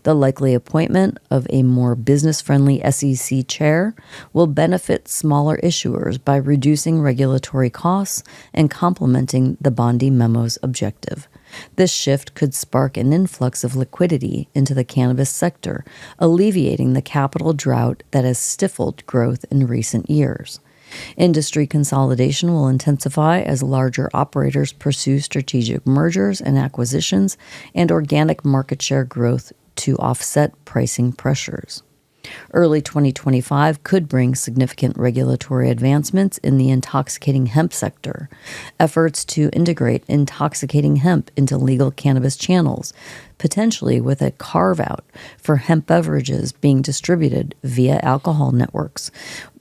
Speaker 2: The likely appointment of a more business-friendly SEC chair will benefit smaller issuers by reducing regulatory costs and complementing the Bondi memo's objective. This shift could spark an influx of liquidity into the cannabis sector, alleviating the capital drought that has stifled growth in recent years. Industry consolidation will intensify as larger operators pursue strategic mergers and acquisitions and organic market share growth to offset pricing pressures. Early 2025 could bring significant regulatory advancements in the intoxicating hemp sector. Efforts to integrate intoxicating hemp into legal cannabis channels, potentially with a carve-out for hemp beverages being distributed via alcohol networks.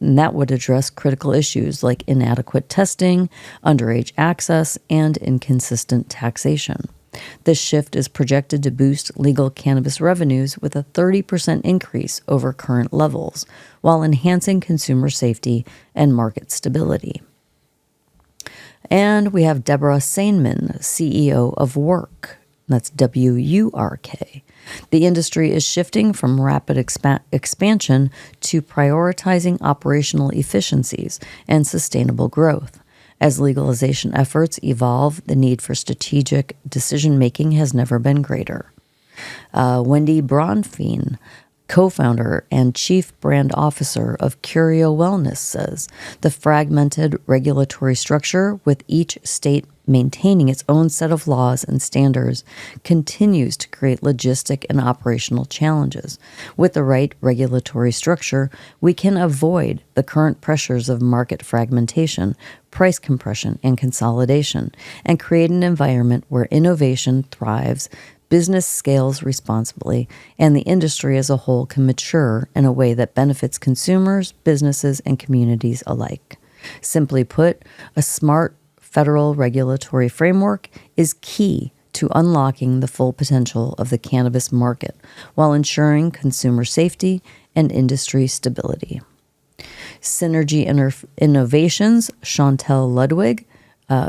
Speaker 2: And that would address critical issues like inadequate testing, underage access, and inconsistent taxation. This shift is projected to boost legal cannabis revenues with a 30% increase over current levels, while enhancing consumer safety and market stability. And we have Deborah Sainman, CEO of Work. That's WURK. The industry is shifting from rapid expansion to prioritizing operational efficiencies and sustainable growth. As legalization efforts evolve, the need for strategic decision-making has never been greater. Wendy Bronfein, co-founder and chief brand officer of Curio Wellness, says the fragmented regulatory structure, with each state maintaining its own set of laws and standards, continues to create logistic and operational challenges. With the right regulatory structure, we can avoid the current pressures of market fragmentation, price compression, and consolidation, and create an environment where innovation thrives, business scales responsibly, and the industry as a whole can mature in a way that benefits consumers, businesses, and communities alike. Simply put, a smart federal regulatory framework is key to unlocking the full potential of the cannabis market while ensuring consumer safety and industry stability. Synergy Innovations, Chantel Ludwig,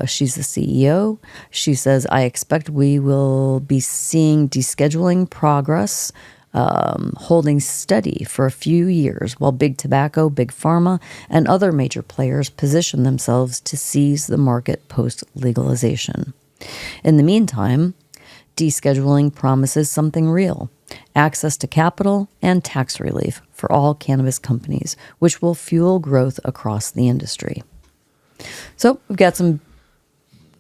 Speaker 2: she's the CEO. She says, I expect we will be seeing descheduling progress holding steady for a few years while big tobacco, big pharma, and other major players position themselves to seize the market post-legalization. In the meantime, descheduling promises something real: access to capital and tax relief for all cannabis companies, which will fuel growth across the industry. So we've got some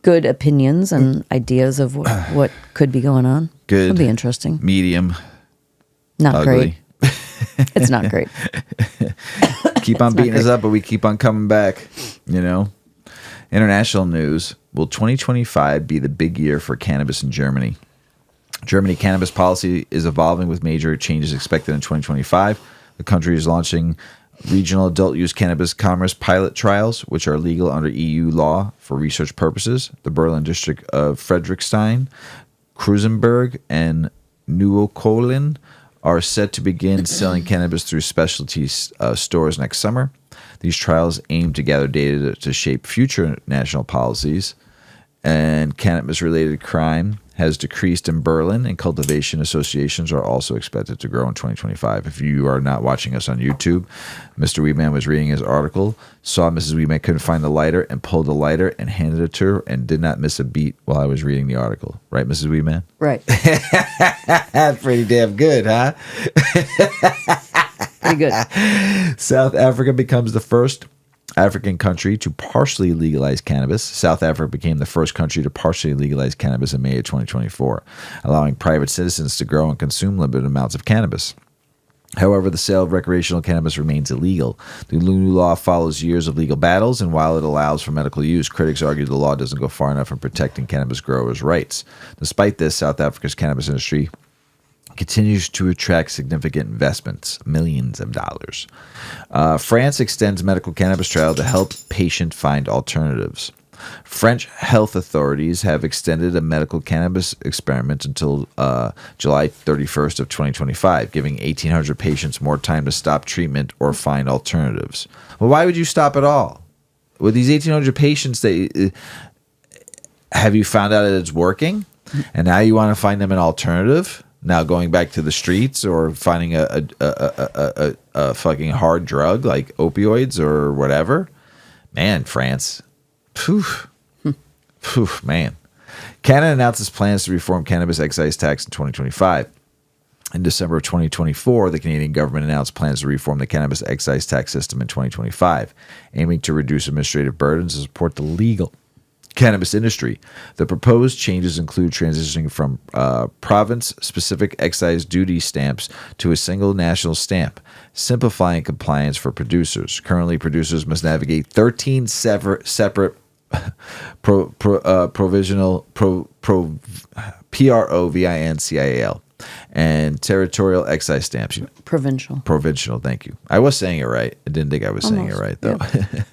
Speaker 2: good opinions and ideas of what could be going on.
Speaker 1: Good.
Speaker 2: It'll be interesting.
Speaker 1: Medium.
Speaker 2: Not
Speaker 1: Ugly.
Speaker 2: great. It's not great.
Speaker 1: Keep on beating us up, but we keep on coming back, you know. International news. Will 2025 be the big year for cannabis in Germany? Germany cannabis policy is evolving with major changes expected in 2025. The country is launching regional adult use cannabis commerce pilot trials, which are legal under EU law for research purposes. The Berlin district of Friedrichshain, Krusenberg, and Neukölln are set to begin selling cannabis through specialty stores next summer. These trials aim to gather data to shape future national policies. And cannabis-related crime has decreased in Berlin, and cultivation associations are also expected to grow in 2025. If you are not watching us on YouTube, Mr. Weedman was reading his article, saw Mrs. Weedman couldn't find the lighter, and pulled the lighter and handed it to her, and did not miss a beat while I was reading the article. Right, Mrs. Weedman?
Speaker 2: Right.
Speaker 1: Pretty damn good, huh?
Speaker 2: Pretty good.
Speaker 1: South Africa becomes the first African country to partially legalize cannabis. South Africa became the first country to partially legalize cannabis in May of 2024, allowing private citizens to grow and consume limited amounts of cannabis. However, the sale of recreational cannabis remains illegal. The new law follows years of legal battles, and while it allows for medical use, critics argue the law doesn't go far enough in protecting cannabis growers' rights. Despite this, South Africa's cannabis industry continues to attract significant investments, millions of dollars. France extends medical cannabis trial to help patients find alternatives. French health authorities have extended a medical cannabis experiment until July 31st of 2025, giving 1,800 patients more time to stop treatment or find alternatives. Well, why would you stop at all? With these 1,800 patients, have you found out that it's working? And now you want to find them an alternative? Now going back to the streets or finding a fucking hard drug like opioids or whatever? Man, France. Poof. Poof, man. Canada announces plans to reform cannabis excise tax in 2025. In December of 2024, the Canadian government announced plans to reform the cannabis excise tax system in 2025, aiming to reduce administrative burdens and support the legal cannabis industry. The proposed changes include transitioning from province-specific excise duty stamps to a single national stamp, simplifying compliance for producers. Currently, producers must navigate 13 separate provincial PROVINCIAL and territorial excise stamps. Provincial, thank you. I was saying it right. I didn't think I was saying it right, though. Yeah.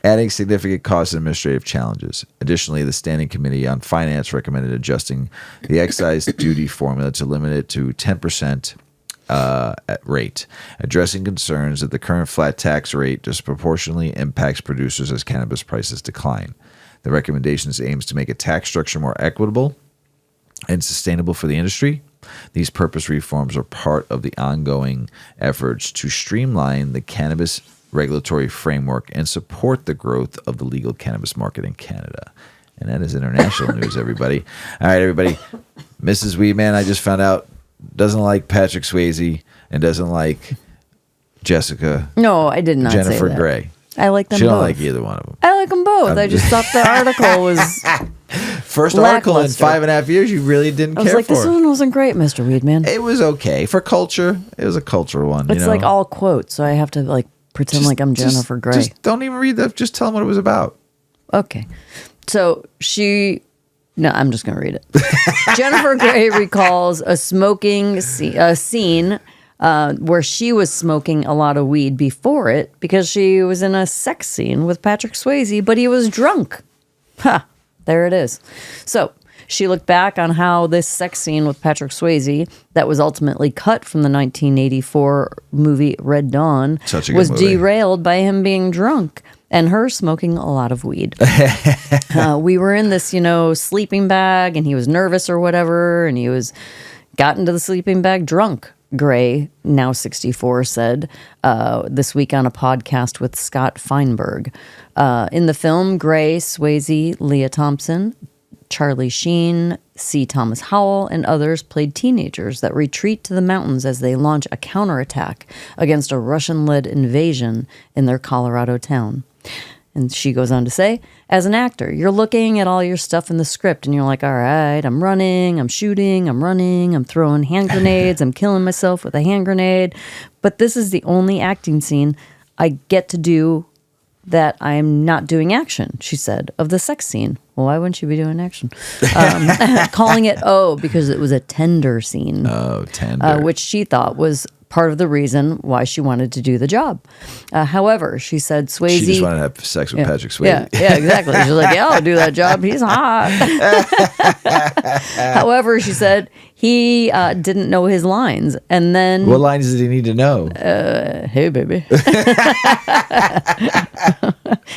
Speaker 1: Adding significant costs and administrative challenges. Additionally, the Standing Committee on Finance recommended adjusting the excise duty formula to limit it to 10% rate, addressing concerns that the current flat tax rate disproportionately impacts producers as cannabis prices decline. The recommendations aims to make a tax structure more equitable and sustainable for the industry. These purpose reforms are part of the ongoing efforts to streamline the cannabis regulatory framework and support the growth of the legal cannabis market in Canada. And that is international news, everybody. All right, everybody. Mrs. Weedman, I just found out, doesn't like Patrick Swayze and doesn't like Jessica.
Speaker 2: No, I did not
Speaker 1: Jennifer
Speaker 2: say that.
Speaker 1: Grey.
Speaker 2: I like them both.
Speaker 1: She don't like either one of them.
Speaker 2: I like them both. I just thought the article was
Speaker 1: first article in 5.5 years you really didn't care for.
Speaker 2: I was like, this one wasn't great, Mr. Weedman.
Speaker 1: It was okay. For culture, it was a cultural one.
Speaker 2: It's like all quotes, so I have to like pretend like I'm Jennifer Grey.
Speaker 1: Just don't even read that. Just tell them what it was about.
Speaker 2: Okay. So she No, I'm just going to read it. Jennifer Grey recalls a scene where she was smoking a lot of weed before it because she was in a sex scene with Patrick Swayze, but he was drunk. Ha, there it is. So she looked back on how this sex scene with Patrick Swayze that was ultimately cut from the 1984 movie Red Dawn was derailed by him being drunk and her smoking a lot of weed. We were in this, sleeping bag, and he was nervous or whatever, and he got into the sleeping bag drunk. Gray, now 64, said this week on a podcast with Scott Feinberg. In the film, Gray, Swayze, Leah Thompson, Charlie Sheen, C. Thomas Howell, and others played teenagers that retreat to the mountains as they launch a counterattack against a Russian-led invasion in their Colorado town. And she goes on to say, as an actor, you're looking at all your stuff in the script and you're like, all right, I'm running, I'm shooting, I'm running, I'm throwing hand grenades, I'm killing myself with a hand grenade. But this is the only acting scene I get to do that I'm not doing action, she said, of the sex scene. Well, why wouldn't you be doing action? Calling it because it was a tender scene. Oh, tender. Which she thought was part of the reason why she wanted to do the job. However, she said Swayze...
Speaker 1: She just wanted to have sex with Patrick Swayze.
Speaker 2: Yeah, exactly. She's like, yeah, I'll do that job. He's hot. However, she said he didn't know his lines. And then...
Speaker 1: What lines did he need to know?
Speaker 2: Hey, baby.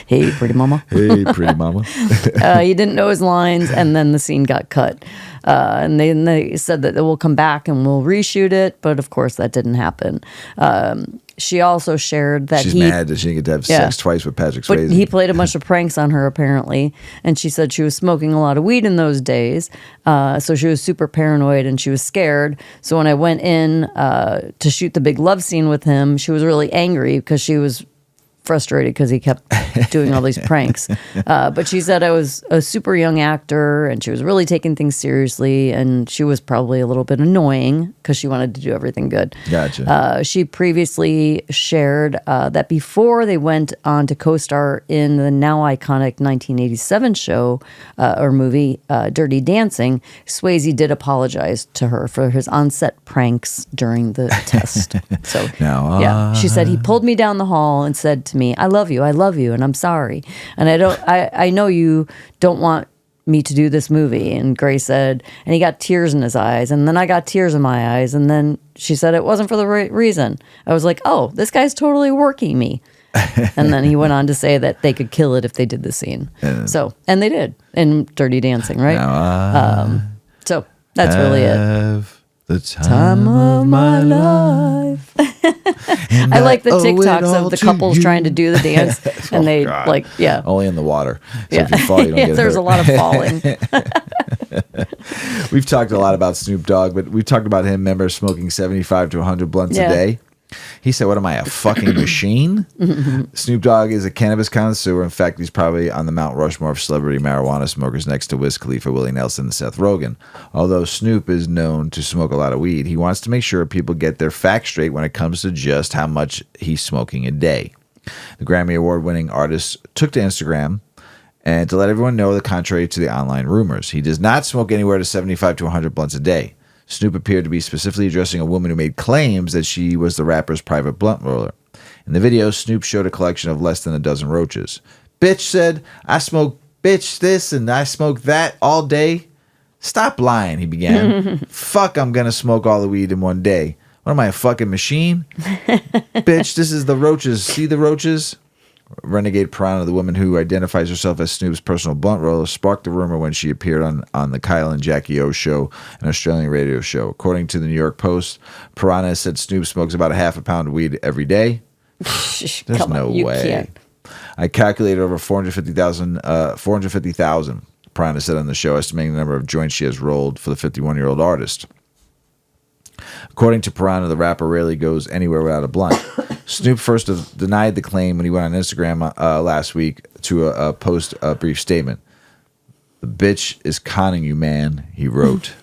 Speaker 2: Hey, pretty mama.
Speaker 1: Hey, pretty mama.
Speaker 2: He didn't know his lines, and then the scene got cut. And they said that we'll come back and we'll reshoot it, but of course that didn't happen. She also shared that
Speaker 1: she's mad that she didn't get to have sex twice with Patrick Swayze.
Speaker 2: But he played a bunch of pranks on her, apparently, and she said she was smoking a lot of weed in those days, so she was super paranoid and she was scared. So when I went in to shoot the big love scene with him, she was really angry because she was frustrated because he kept doing all these pranks. But she said I was a super young actor and she was really taking things seriously, and she was probably a little bit annoying because she wanted to do everything good.
Speaker 1: Gotcha.
Speaker 2: She previously shared that before they went on to co-star in the now iconic 1987 show or movie Dirty Dancing, Swayze did apologize to her for his on-set pranks during the test. So she said he pulled me down the hall and said to me, I love you, and I'm sorry, and I know you don't want me to do this movie. And Gray said, and he got tears in his eyes, and then I got tears in my eyes, and then she said it wasn't for the right reason. I was like, oh, this guy's totally working me. And then he went on to say that they could kill it if they did the scene. And they did in Dirty Dancing, right? So that's really it.
Speaker 1: The time of my life.
Speaker 2: I like the TikToks of the couples trying to do the dance, and they
Speaker 1: only in the water. So if you fall, you don't get
Speaker 2: there's
Speaker 1: hurt.
Speaker 2: a lot of falling.
Speaker 1: We've talked a lot about Snoop Dogg, but we've talked about him, remember, smoking 75 to 100 blunts a day. He said, what am I, a fucking machine? Snoop Dogg is a cannabis connoisseur. In fact, he's probably on the Mount Rushmore of celebrity marijuana smokers next to Wiz Khalifa, Willie Nelson, and Seth Rogen. Although Snoop is known to smoke a lot of weed, he wants to make sure people get their facts straight when it comes to just how much he's smoking a day. The Grammy Award-winning artist took to Instagram and to let everyone know the contrary to the online rumors. He does not smoke anywhere to 75 to 100 blunts a day. Snoop appeared to be specifically addressing a woman who made claims that she was the rapper's private blunt roller. In the video, Snoop showed a collection of less than a dozen roaches. Bitch said, I smoke bitch this and I smoke that all day. Stop lying, he began. Fuck, I'm gonna smoke all the weed in one day. What am I, a fucking machine? Bitch, this is the roaches. See the roaches? Renegade Piranha, the woman who identifies herself as Snoop's personal blunt roller, sparked the rumor when she appeared on the Kyle and Jackie O show, an Australian radio show. According to the New York Post, Piranha said Snoop smokes about a half a pound of weed every day. There's no way. I calculated over 450,000, Piranha said on the show, estimating the number of joints she has rolled for the 51-year-old artist. According to Piranha, the rapper rarely goes anywhere without a blunt. Snoop first denied the claim when he went on Instagram last week to post a brief statement. The bitch is conning you, man, he wrote.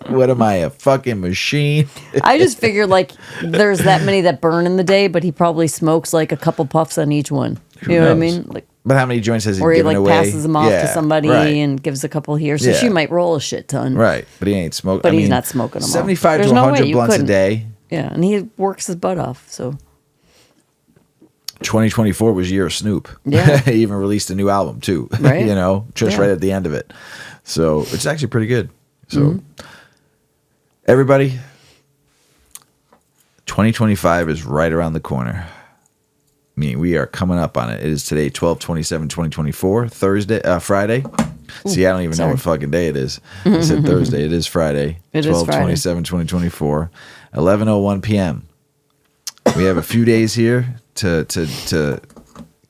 Speaker 1: What am I, a fucking machine?
Speaker 2: I just figured like there's that many that burn in the day, but he probably smokes like a couple puffs on each one. You know what I mean? Like
Speaker 1: But how many joints has he
Speaker 2: or he
Speaker 1: given
Speaker 2: like
Speaker 1: away?
Speaker 2: passes them off to somebody and gives a couple here. So she might roll a shit ton.
Speaker 1: Right. But he ain't smoking.
Speaker 2: But he's not smoking them
Speaker 1: 75
Speaker 2: all.
Speaker 1: to 100 blunts a day.
Speaker 2: Yeah, and he works his butt off. So
Speaker 1: 2024 was year of Snoop.
Speaker 2: Yeah.
Speaker 1: He even released a new album too.
Speaker 2: Right.
Speaker 1: You know, just right at the end of it. So it's actually pretty good. So everybody, 2025 is right around the corner. I mean, we are coming up on it. It is today, 12/27/2024, Friday. See, I don't even know what fucking day it is. I said Thursday. It is Friday.
Speaker 2: It is Friday.
Speaker 1: 12/27/2024, 11:01 p.m. We have a few days here to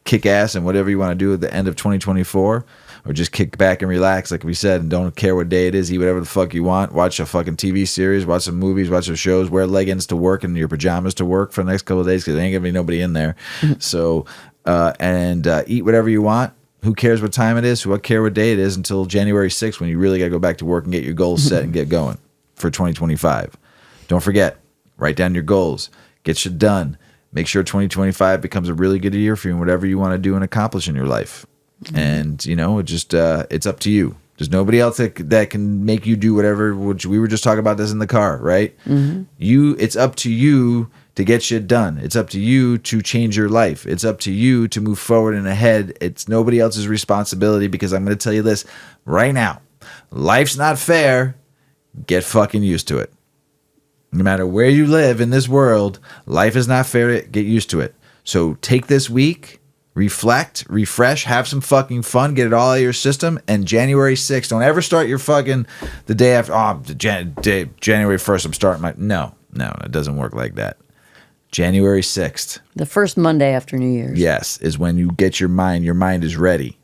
Speaker 1: kick ass and whatever you want to do at the end of 2024, or just kick back and relax, like we said, and don't care what day it is. Eat whatever the fuck you want. Watch a fucking TV series. Watch some movies. Watch some shows. Wear leggings to work and your pajamas to work for the next couple of days because there ain't gonna be nobody in there. So, eat whatever you want. Who cares what time it is? Who care what day it is until January 6th when you really got to go back to work and get your goals set and get going for 2025. Don't forget, write down your goals. Get shit done. Make sure 2025 becomes a really good year for you in whatever you want to do and accomplish in your life. And, you know, it's up to you. There's nobody else that can make you do whatever, which we were just talking about this in the car, right? It's up to you to get shit done. It's up to you to change your life. It's up to you to move forward and ahead. It's nobody else's responsibility, because I'm going to tell you this right now. Life's not fair. Get fucking used to it. No matter where you live in this world, life is not fair. Get used to it. So take this week, reflect, refresh, have some fucking fun, get it all out of your system. And January 6th, don't ever start your fucking the day after. January 1st, I'm starting my. No, it doesn't work like that. January 6th.
Speaker 2: The first Monday after New Year's.
Speaker 1: Yes, is when you get your mind is ready,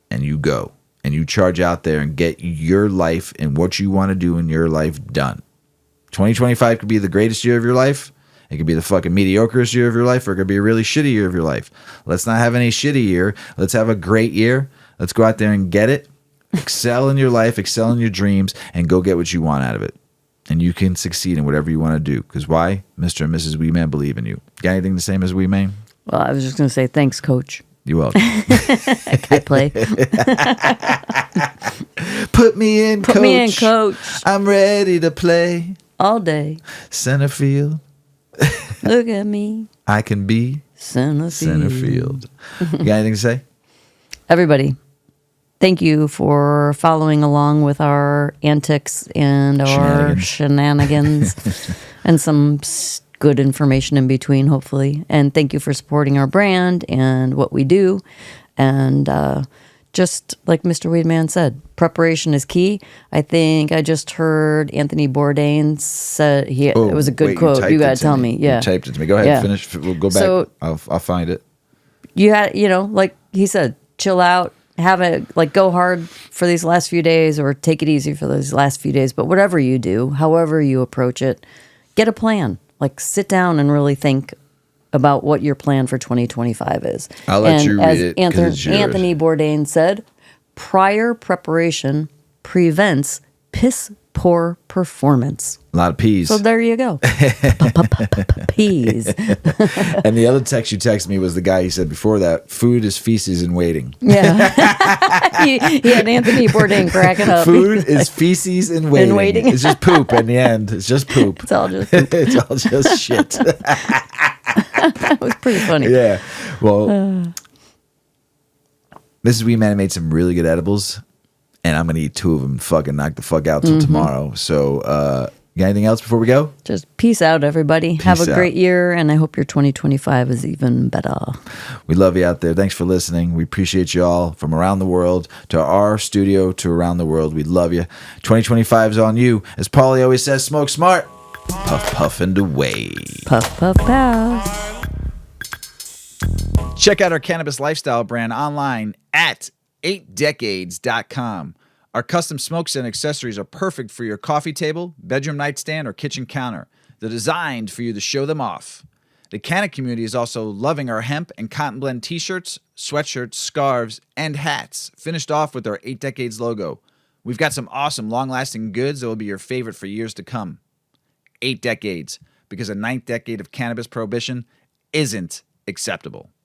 Speaker 1: and you go. And you charge out there and get your life and what you want to do in your life done. 2025 could be the greatest year of your life. It could be the fucking mediocrest year of your life, or it could be a really shitty year of your life. Let's not have any shitty year. Let's have a great year. Let's go out there and get it. Excel in your life, excel in your dreams, and go get what you want out of it. And you can succeed in whatever you want to do. Because why? Mr. and Mrs. Weedman believe in you. Got anything to say, Mrs. Weedman?
Speaker 2: Well, I was just going to say thanks, Coach.
Speaker 1: You're welcome.
Speaker 2: I play.
Speaker 1: Put me in, Coach.
Speaker 2: Put me in, Coach.
Speaker 1: I'm ready to play.
Speaker 2: All day.
Speaker 1: Center field.
Speaker 2: Look at me.
Speaker 1: I can be
Speaker 2: center
Speaker 1: field. You got anything to say?
Speaker 2: Everybody, thank you for following along with our antics and our shenanigans and some good information in between, hopefully. And thank you for supporting our brand and what we do. And just like Mr. Weedman said, preparation is key. I think I just heard Anthony Bourdain said it was a good quote. You got to tell me. Yeah.
Speaker 1: You typed it to me. Go ahead, finish. We'll go back. So, I'll find it.
Speaker 2: You had, like he said, chill out, go hard for these last few days, or take it easy for those last few days. But whatever you do, however you approach it, get a plan. Like, sit down and really think about what your plan for 2025 is.
Speaker 1: I'll let you read it.
Speaker 2: Anthony Bourdain said, prior preparation prevents piss poor performance.
Speaker 1: A lot of peas.
Speaker 2: So there you go. Peas.
Speaker 1: And the other text you texted me was the guy who said before that, food is feces in waiting.
Speaker 2: Yeah. he had Anthony Bourdain cracking up.
Speaker 1: Food is feces in waiting. It's just poop in the end. It's just poop.
Speaker 2: It's all just poop.
Speaker 1: It's all just shit.
Speaker 2: That was pretty funny.
Speaker 1: Yeah. Well, Mrs. Weedman made some really good edibles, and I'm going to eat 2 of them and fucking knock the fuck out till tomorrow. So, you got anything else before we go?
Speaker 2: Just peace out, everybody. Have a great year, and I hope your 2025 is even better.
Speaker 1: We love you out there. Thanks for listening. We appreciate you all from around the world to our studio to around the world. We love you. 2025 is on you. As Paulie always says, smoke smart. Puff, puff, and away.
Speaker 2: Puff, puff, pass.
Speaker 1: Check out our cannabis lifestyle brand online at 8decades.com. Our custom smokes and accessories are perfect for your coffee table, bedroom nightstand, or kitchen counter. They're designed for you to show them off. The Canna community is also loving our hemp and cotton blend t-shirts, sweatshirts, scarves, and hats, finished off with our 8 Decades logo. We've got some awesome long-lasting goods that will be your favorite for years to come. 8 Decades, because a 9th decade of cannabis prohibition isn't acceptable.